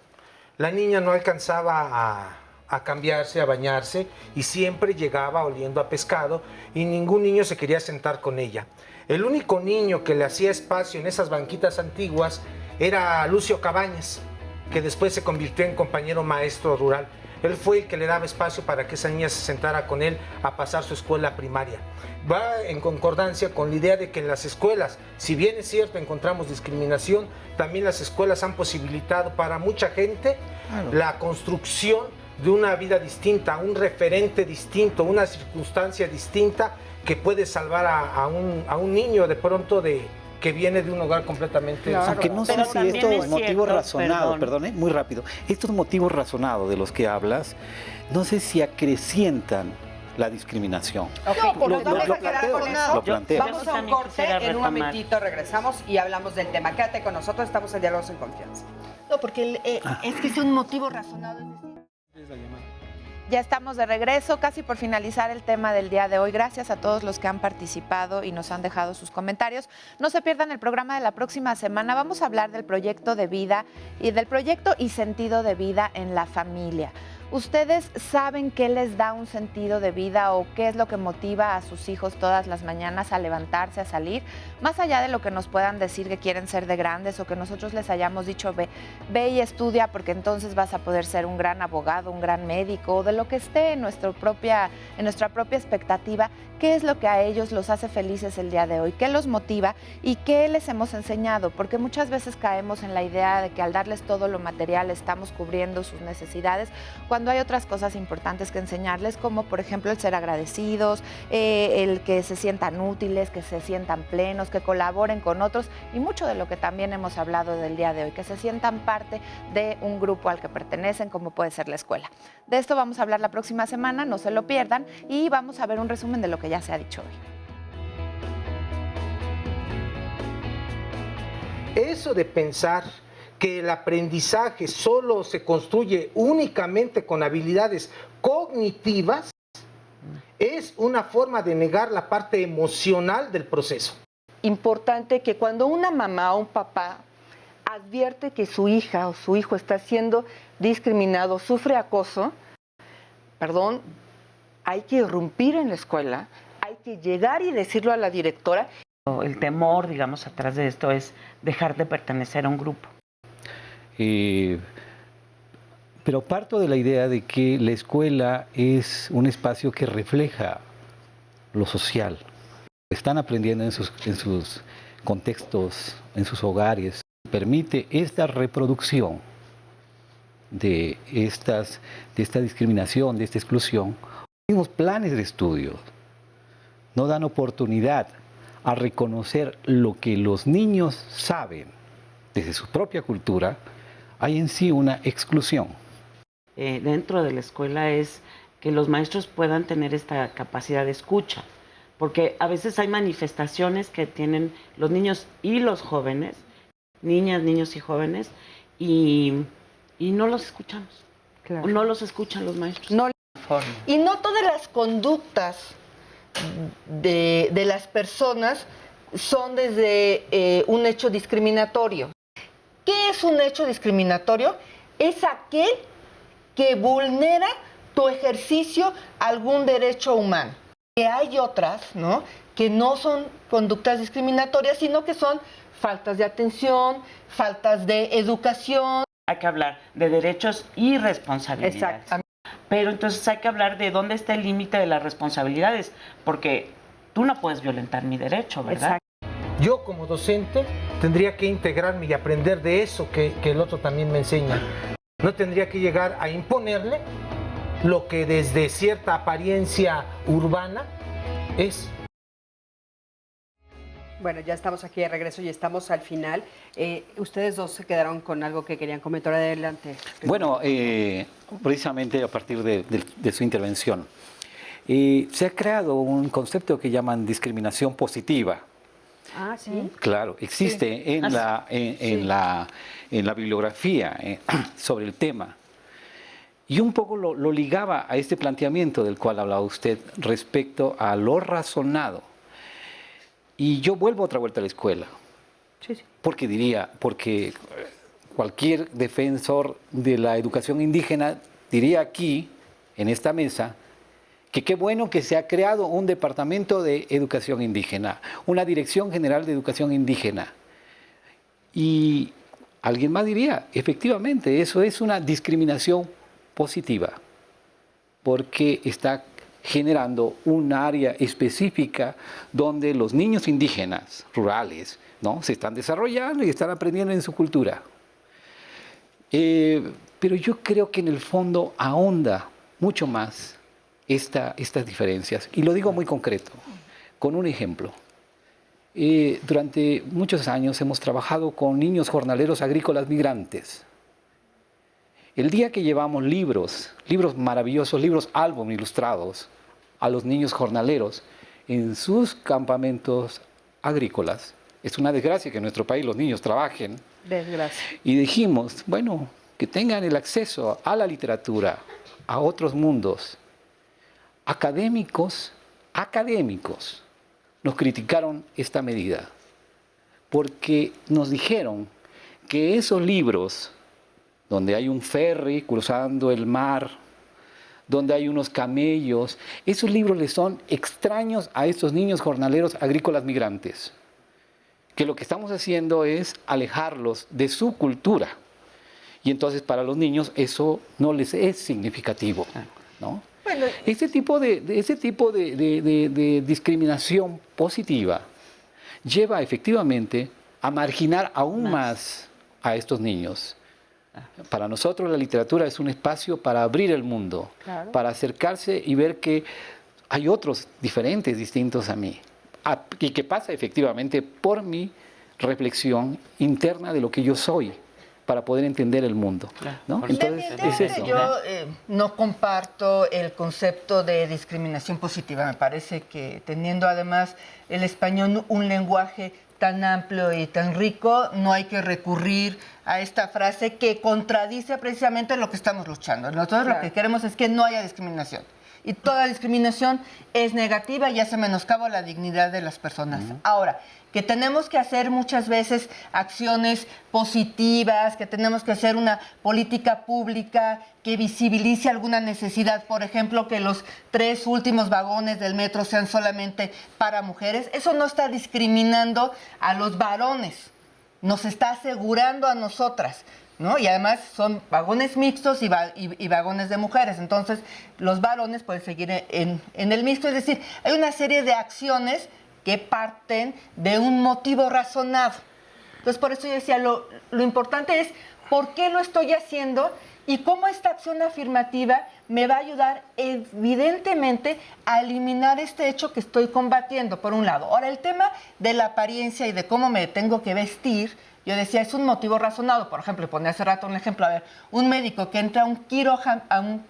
La niña no alcanzaba a cambiarse, a bañarse, y siempre llegaba oliendo a pescado y ningún niño se quería sentar con ella. El único niño que le hacía espacio en esas banquitas antiguas era Lucio Cabañas, que después se convirtió en compañero maestro rural. Él fue el que le daba espacio para que esa niña se sentara con él a pasar su escuela primaria. Va en concordancia con la idea de que en las escuelas, si bien es cierto encontramos discriminación, también las escuelas han posibilitado para mucha gente la construcción de una vida distinta, un referente distinto, una circunstancia distinta que puede salvar a un niño de pronto que viene de un hogar completamente... Claro. Aunque no sé si esto es motivo razonado, perdón, muy rápido, estos motivos razonados de los que hablas, no sé si acrecientan la discriminación. Okay. No, lo planteo. Vamos a un corte, en un momentito regresamos y hablamos del tema. Quédate con nosotros, estamos en Diálogos en Confianza. No, porque es que es un motivo razonado. Ya estamos de regreso, casi por finalizar el tema del día de hoy. Gracias a todos los que han participado y nos han dejado sus comentarios. No se pierdan el programa de la próxima semana. Vamos a hablar del proyecto de vida y del proyecto y sentido de vida en la familia. ¿Ustedes saben qué les da un sentido de vida o qué es lo que motiva a sus hijos todas las mañanas a levantarse, a salir? Más allá de lo que nos puedan decir que quieren ser de grandes o que nosotros les hayamos dicho, ve y estudia porque entonces vas a poder ser un gran abogado, un gran médico, o de lo que esté en nuestra propia expectativa, ¿qué es lo que a ellos los hace felices el día de hoy? ¿Qué los motiva y qué les hemos enseñado? Porque muchas veces caemos en la idea de que al darles todo lo material estamos cubriendo sus necesidades, cuando cuando hay otras cosas importantes que enseñarles, como por ejemplo el ser agradecidos, el que se sientan útiles, que se sientan plenos, que colaboren con otros y mucho de lo que también hemos hablado del día de hoy, que se sientan parte de un grupo al que pertenecen, como puede ser la escuela. De esto vamos a hablar la próxima semana, no se lo pierdan, y vamos a ver un resumen de lo que ya se ha dicho hoy. Eso de pensar que el aprendizaje solo se construye únicamente con habilidades cognitivas es una forma de negar la parte emocional del proceso. Importante que cuando una mamá o un papá advierte que su hija o su hijo está siendo discriminado, sufre acoso, hay que irrumpir en la escuela, hay que llegar y decirlo a la directora. El temor, digamos, atrás de esto es dejar de pertenecer a un grupo. Pero parto de la idea de que la escuela es un espacio que refleja lo social. Están aprendiendo en sus contextos, en sus hogares. Permite esta reproducción de esta discriminación, de esta exclusión. Los mismos planes de estudio no dan oportunidad a reconocer lo que los niños saben desde su propia cultura. Hay en sí una exclusión. Dentro de la escuela es que los maestros puedan tener esta capacidad de escucha, porque a veces hay manifestaciones que tienen los niños y los jóvenes, niñas, niños y jóvenes, y no los escuchamos. Claro. No los escuchan los maestros. Y no todas las conductas de las personas son desde un hecho discriminatorio. ¿Qué es un hecho discriminatorio? Es aquel que vulnera tu ejercicio a algún derecho humano. Que hay otras, ¿no?, que no son conductas discriminatorias, sino que son faltas de atención, faltas de educación. Hay que hablar de derechos y responsabilidades. Exactamente. Pero entonces hay que hablar de dónde está el límite de las responsabilidades, porque tú no puedes violentar mi derecho, ¿verdad? Exacto. Yo como docente tendría que integrarme y aprender de eso que el otro también me enseña. No tendría que llegar a imponerle lo que desde cierta apariencia urbana es. Bueno, ya estamos aquí de regreso y estamos al final. Ustedes dos se quedaron con algo que querían comentar. Adelante. Bueno, precisamente a partir de su intervención, se ha creado un concepto que llaman discriminación positiva. Ah, sí. Claro, existe sí. en la bibliografía sobre el tema. Y un poco lo ligaba a este planteamiento del cual hablaba usted respecto a lo razonado. Y yo vuelvo otra vuelta a la escuela. Sí, sí. Porque cualquier defensor de la educación indígena diría aquí, en esta mesa, que qué bueno que se ha creado un departamento de educación indígena, una dirección general de educación indígena. Y alguien más diría, efectivamente, eso es una discriminación positiva, porque está generando un área específica donde los niños indígenas rurales, ¿no?, se están desarrollando y están aprendiendo en su cultura. Pero yo creo que en el fondo ahonda mucho más estas diferencias. Y lo digo muy concreto, con un ejemplo. Durante muchos años hemos trabajado con niños jornaleros agrícolas migrantes. El día que llevamos libros maravillosos, libros álbum ilustrados, a los niños jornaleros en sus campamentos agrícolas, es una desgracia que en nuestro país los niños trabajen. Desgracia. Y dijimos, bueno, que tengan el acceso a la literatura, a otros mundos. Académicos nos criticaron esta medida, porque nos dijeron que esos libros, donde hay un ferry cruzando el mar, donde hay unos camellos, esos libros les son extraños a estos niños jornaleros agrícolas migrantes, que lo que estamos haciendo es alejarlos de su cultura, y entonces para los niños eso no les es significativo, ¿no? Bueno, ese tipo de discriminación positiva lleva efectivamente a marginar aún más a estos niños. Para nosotros la literatura es un espacio para abrir el mundo, Claro. para acercarse y ver que hay otros diferentes, distintos a mí. Y que pasa efectivamente por mi reflexión interna de lo que yo soy, para poder entender el mundo, ¿no? Entonces, es eso. Yo no comparto el concepto de discriminación positiva. Me parece que teniendo además el español un lenguaje tan amplio y tan rico, no hay que recurrir a esta frase que contradice precisamente lo que estamos luchando. Nosotros lo que queremos es que no haya discriminación. Y toda discriminación es negativa y hace menoscabo a la dignidad de las personas. Ahora, que tenemos que hacer muchas veces acciones positivas, que tenemos que hacer una política pública que visibilice alguna necesidad, por ejemplo, que los 3 últimos vagones del metro sean solamente para mujeres, eso no está discriminando a los varones, nos está asegurando a nosotras, ¿no? Y además son vagones mixtos y vagones de mujeres, entonces los varones pueden seguir en el mixto, es decir, hay una serie de acciones que parten de un motivo razonado. Entonces, por eso yo decía, lo importante es por qué lo estoy haciendo y cómo esta acción afirmativa me va a ayudar evidentemente a eliminar este hecho que estoy combatiendo, por un lado. Ahora, el tema de la apariencia y de cómo me tengo que vestir, yo decía, es un motivo razonado. Por ejemplo, ponía hace rato un ejemplo, a ver, un médico que entra a un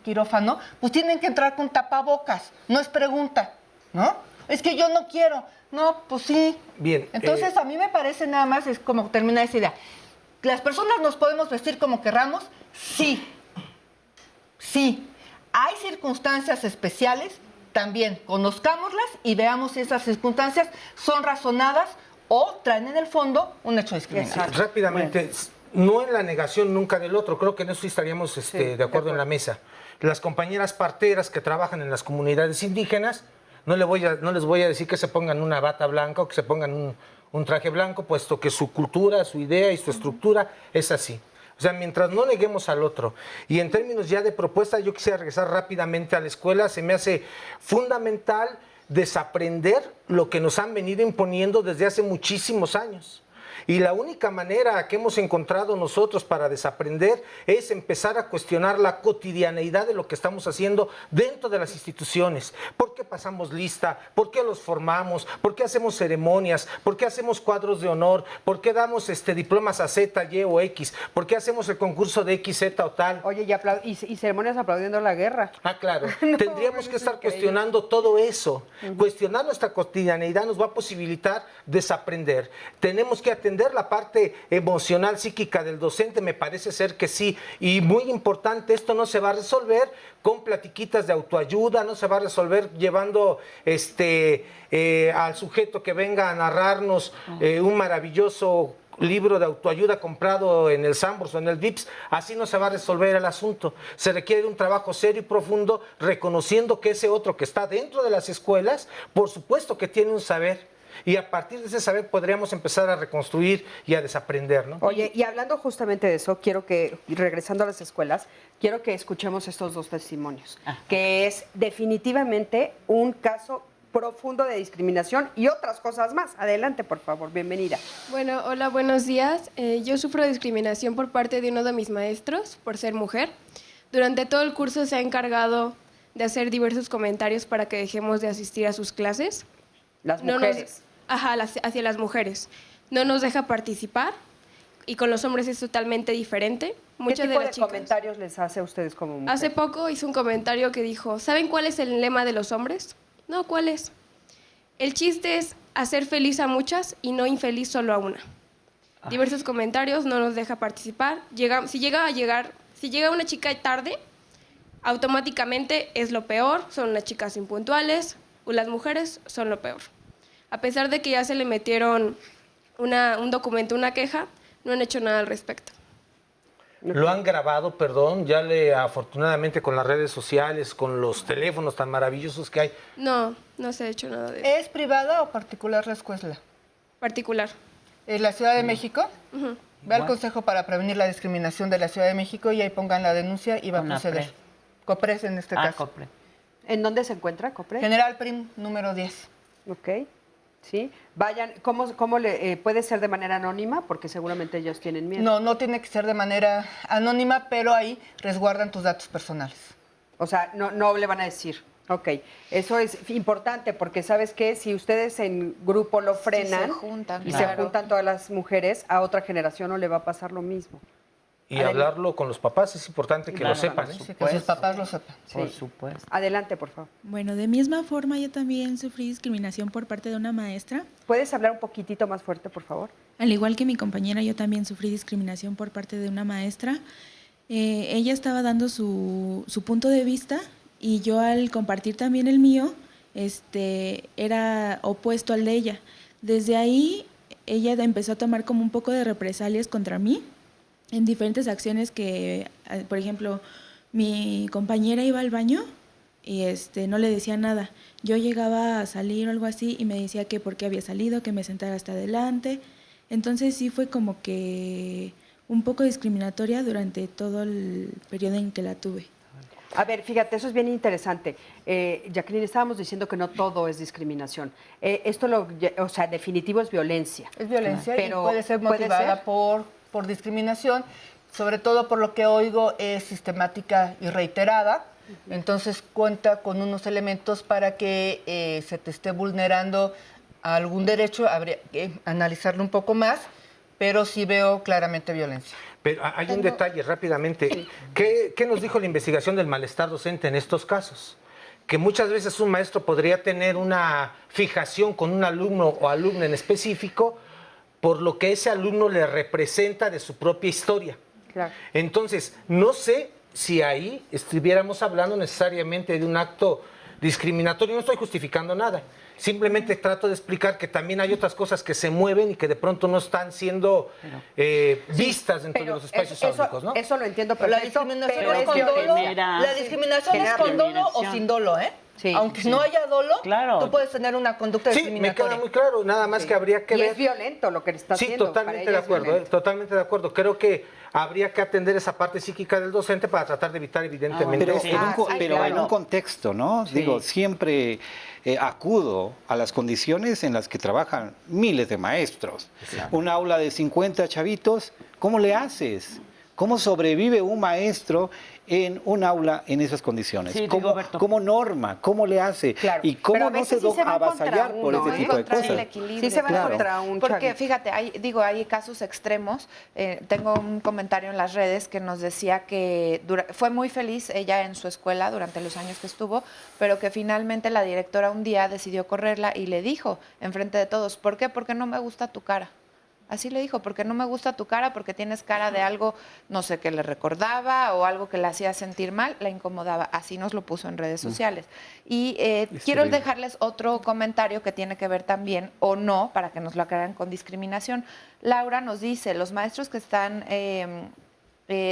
quirófano, pues tienen que entrar con tapabocas, no es pregunta, ¿no? Es que yo no quiero. No, pues sí. Bien. Entonces, a mí me parece nada más, es como termina esa idea. ¿Las personas nos podemos vestir como querramos? Sí. Sí. ¿Hay circunstancias especiales? También. Conozcámoslas y veamos si esas circunstancias son razonadas o traen en el fondo un hecho discriminatorio. Rápidamente, no en la negación nunca del otro, creo que en eso sí estaríamos de acuerdo en la mesa. Las compañeras parteras que trabajan en las comunidades indígenas, no les voy a decir que se pongan una bata blanca o que se pongan un traje blanco, puesto que su cultura, su idea y su estructura es así. O sea, mientras no neguemos al otro. Y en términos ya de propuesta, yo quisiera regresar rápidamente a la escuela. Se me hace fundamental desaprender lo que nos han venido imponiendo desde hace muchísimos años. Y la única manera que hemos encontrado nosotros para desaprender es empezar a cuestionar la cotidianeidad de lo que estamos haciendo dentro de las instituciones. ¿Por qué pasamos lista? ¿Por qué los formamos? ¿Por qué hacemos ceremonias? ¿Por qué hacemos cuadros de honor? ¿Por qué damos diplomas a Z, Y o X? ¿Por qué hacemos el concurso de X, Z o tal? Oye, y ceremonias aplaudiendo la guerra. Ah, claro. Tendríamos que estar cuestionando todo eso. Cuestionar nuestra cotidianeidad nos va a posibilitar desaprender. Tenemos que atender la parte emocional, psíquica del docente, me parece ser que sí. Y muy importante, esto no se va a resolver con platiquitas de autoayuda, no se va a resolver llevando al sujeto que venga a narrarnos un maravilloso libro de autoayuda comprado en el Sambors o en el Vips. Así no se va a resolver el asunto. Se requiere un trabajo serio y profundo, reconociendo que ese otro que está dentro de las escuelas, por supuesto que tiene un saber. Y a partir de ese saber podríamos empezar a reconstruir y a desaprender, ¿no? Oye, y hablando justamente de eso, quiero que, regresando a las escuelas, quiero que escuchemos estos 2 testimonios, que es definitivamente un caso profundo de discriminación y otras cosas más. Adelante, por favor, bienvenida. Bueno, hola, buenos días. Yo sufro discriminación por parte de uno de mis maestros por ser mujer. Durante todo el curso se ha encargado de hacer diversos comentarios para que dejemos de asistir a sus clases. Las mujeres. Hacia las mujeres. No nos deja participar y con los hombres es totalmente diferente. ¿Qué tipo de comentarios les hace a ustedes como mujeres? Hace poco hizo un comentario que dijo, ¿saben cuál es el lema de los hombres? No, ¿cuál es? El chiste es hacer feliz a muchas y no infeliz solo a una. Diversos comentarios, no nos deja participar. Si llega una chica tarde, automáticamente es lo peor, son unas chicas impuntuales, las mujeres son lo peor. A pesar de que ya se le metieron un documento, una queja, no han hecho nada al respecto. Lo han grabado, perdón, afortunadamente con las redes sociales, con los teléfonos tan maravillosos que hay. No se ha hecho nada de eso. ¿Es privada o particular la escuela? Particular. ¿En la Ciudad de México? Ve al Consejo para Prevenir la Discriminación de la Ciudad de México y ahí pongan la denuncia y va a proceder. COPRES en este caso. ¿En dónde se encuentra COPRES? General Prim, número 10. Ok. ¿Sí? Vayan, ¿cómo le puede ser de manera anónima? Porque seguramente ellos tienen miedo. No, no tiene que ser de manera anónima, pero ahí resguardan tus datos personales. O sea, no le van a decir. Ok, eso es importante porque, ¿sabes qué? Si ustedes en grupo lo frenan se juntan todas las mujeres, a otra generación no le va a pasar lo mismo. Y hablarlo con los papás es importante que lo sepan. Que sus papás lo sepan. Por supuesto. Adelante, por favor. Bueno, de misma forma yo también sufrí discriminación por parte de una maestra. ¿Puedes hablar un poquitito más fuerte, por favor? Al igual que mi compañera, yo también sufrí discriminación por parte de una maestra. Ella estaba dando su punto de vista y yo al compartir también el mío, era opuesto al de ella. Desde ahí ella empezó a tomar como un poco de represalias contra mí en diferentes acciones que, por ejemplo, mi compañera iba al baño y no le decía nada. Yo llegaba a salir o algo así y me decía que por qué había salido, que me sentara hasta adelante. Entonces sí fue como que un poco discriminatoria durante todo el periodo en que la tuve. A ver, fíjate, eso es bien interesante. Jacqueline, estábamos diciendo que no todo es discriminación. Esto, definitivo es violencia. Es violencia, pero y puede ser motivada por discriminación, sobre todo por lo que oigo es sistemática y reiterada. Entonces cuenta con unos elementos para que se te esté vulnerando algún derecho. Habría que analizarlo un poco más, pero sí veo claramente violencia. Pero hay un detalle rápidamente. Sí. ¿Qué nos dijo la investigación del malestar docente en estos casos? Que muchas veces un maestro podría tener una fijación con un alumno o alumna en específico por lo que ese alumno le representa de su propia historia. Claro. Entonces, no sé si ahí estuviéramos hablando necesariamente de un acto discriminatorio. No estoy justificando nada. Simplemente trato de explicar que también hay otras cosas que se mueven y que de pronto no están siendo vistas dentro de los espacios áulicos, ¿no? Eso lo entiendo pero perfecto. La discriminación es con dolo o sin dolo, ¿eh? Sí, aunque no haya dolo, tú puedes tener una conducta discriminatoria. Sí, me queda muy claro, nada más que habría que ver. Es violento lo que le está haciendo. Sí, totalmente de acuerdo, totalmente de acuerdo. Creo que habría que atender esa parte psíquica del docente para tratar de evitar, evidentemente. Pero en un contexto, ¿no? Sí. Digo, siempre acudo a las condiciones en las que trabajan miles de maestros. Exacto. Un aula de 50 chavitos, ¿cómo le haces? ¿Cómo sobrevive un maestro en un aula en esas condiciones? Sí, ¿Cómo norma? ¿Cómo le hace? Claro, ¿Y cómo no se va a avasallar por ese tipo de cosas? El equilibrio. Sí se va contra un Porque fíjate, hay casos extremos. Tengo un comentario en las redes que nos decía que fue muy feliz ella en su escuela durante los años que estuvo, pero que finalmente la directora un día decidió correrla y le dijo enfrente de todos, ¿por qué? Porque no me gusta tu cara. Así le dijo, porque no me gusta tu cara, porque tienes cara de algo, no sé, que le recordaba o algo que le hacía sentir mal, la incomodaba. Así nos lo puso en redes sociales. Y quiero dejarles otro comentario que tiene que ver también, o no, para que nos lo aclaren, con discriminación. Laura nos dice, los maestros que están...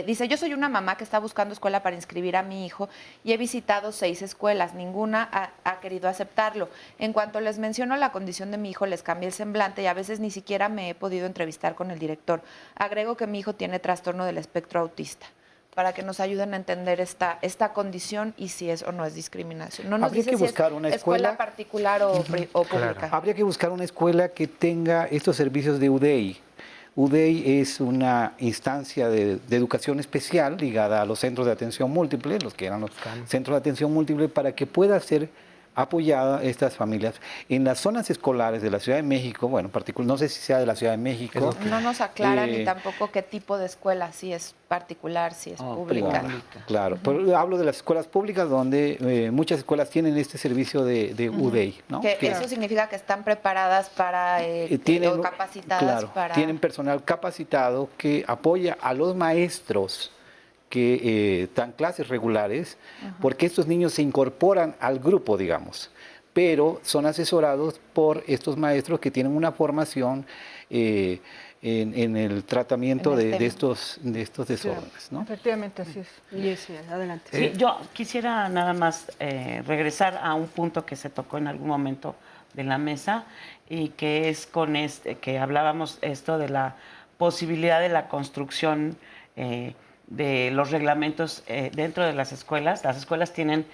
dice, yo soy una mamá que está buscando escuela para inscribir a mi hijo y he visitado 6 escuelas, ninguna ha querido aceptarlo. En cuanto les menciono la condición de mi hijo, les cambia el semblante y a veces ni siquiera me he podido entrevistar con el director. Agrego que mi hijo tiene trastorno del espectro autista, para que nos ayuden a entender esta condición y si es o no es discriminación. No nos dice si es una escuela particular o pública. Habría que buscar una escuela que tenga estos servicios de UDEI. UDEI es una instancia de educación especial ligada a los centros de atención múltiple, los que eran los centros de atención múltiple, para que pueda ser apoyada a estas familias. En las zonas escolares de la Ciudad de México, bueno, no sé si sea de la Ciudad de México. No nos aclara ni tampoco qué tipo de escuela, si es particular, si es pública. Claro, pero hablo de las escuelas públicas donde muchas escuelas tienen este servicio de UDEI, ¿no? Eso significa que están preparadas para, o capacitadas para... Tienen personal capacitado que apoya a los maestros que dan clases regulares, porque estos niños se incorporan al grupo, digamos, pero son asesorados por estos maestros que tienen una formación en el tratamiento de estos desórdenes, ¿no? Efectivamente, así es. Adelante. Sí, yo quisiera nada más regresar a un punto que se tocó en algún momento de la mesa y que es con que hablábamos esto de la posibilidad de la construcción los reglamentos dentro de las escuelas. Las escuelas tienen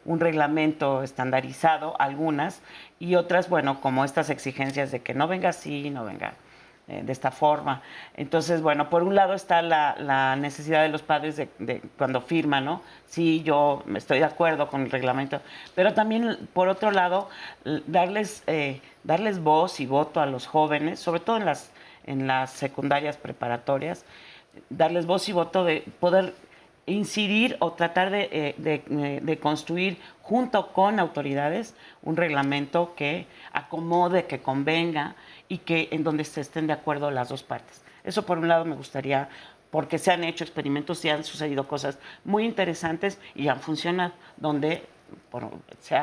un reglamento estandarizado, algunas, y otras, bueno, como estas exigencias de que no venga así, no venga de esta forma. Entonces, bueno, por un lado está la necesidad de los padres de cuando firman, ¿no? Sí, yo estoy de acuerdo con el reglamento, pero también, por otro lado, darles voz y voto a los jóvenes, sobre todo en las secundarias preparatorias, darles voz y voto de poder incidir o tratar de construir junto con autoridades un reglamento que acomode, que convenga y que en donde se estén de acuerdo las dos partes. Eso por un lado me gustaría, porque se han hecho experimentos y han sucedido cosas muy interesantes y han funcionado, donde se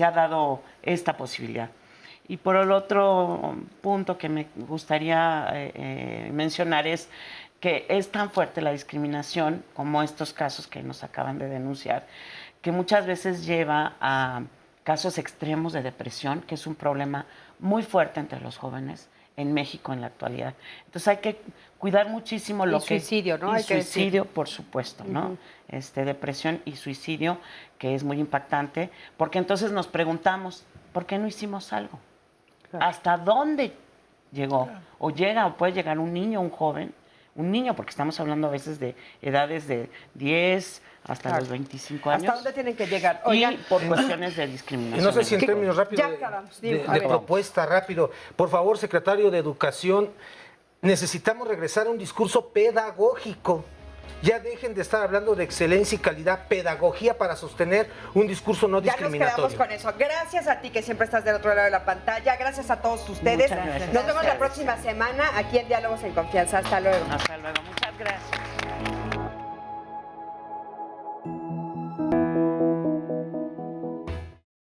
ha dado esta posibilidad. Y por el otro punto que me gustaría mencionar es que es tan fuerte la discriminación, como estos casos que nos acaban de denunciar, que muchas veces lleva a casos extremos de depresión, que es un problema muy fuerte entre los jóvenes en México en la actualidad. Entonces hay que cuidar muchísimo lo que... suicidio, ¿no? Y suicidio, por supuesto, ¿no? Depresión y suicidio, que es muy impactante, porque entonces nos preguntamos, ¿por qué no hicimos algo? Claro. ¿Hasta dónde llegó? Claro. O llega, o puede llegar un niño, un joven, porque estamos hablando a veces de edades de 10 hasta los 25 años. ¿Hasta dónde tienen que llegar? Oigan, y por cuestiones de discriminación. No sé si en términos rápidos de propuesta rápido. Por favor, secretario de Educación, necesitamos regresar a un discurso pedagógico. Ya dejen de estar hablando de excelencia y calidad, pedagogía para sostener un discurso no discriminatorio. Ya nos quedamos con eso. Gracias a ti que siempre estás del otro lado de la pantalla. Gracias a todos ustedes. Nos vemos la próxima semana aquí en Diálogos en Confianza. Hasta luego. Hasta luego. Muchas gracias.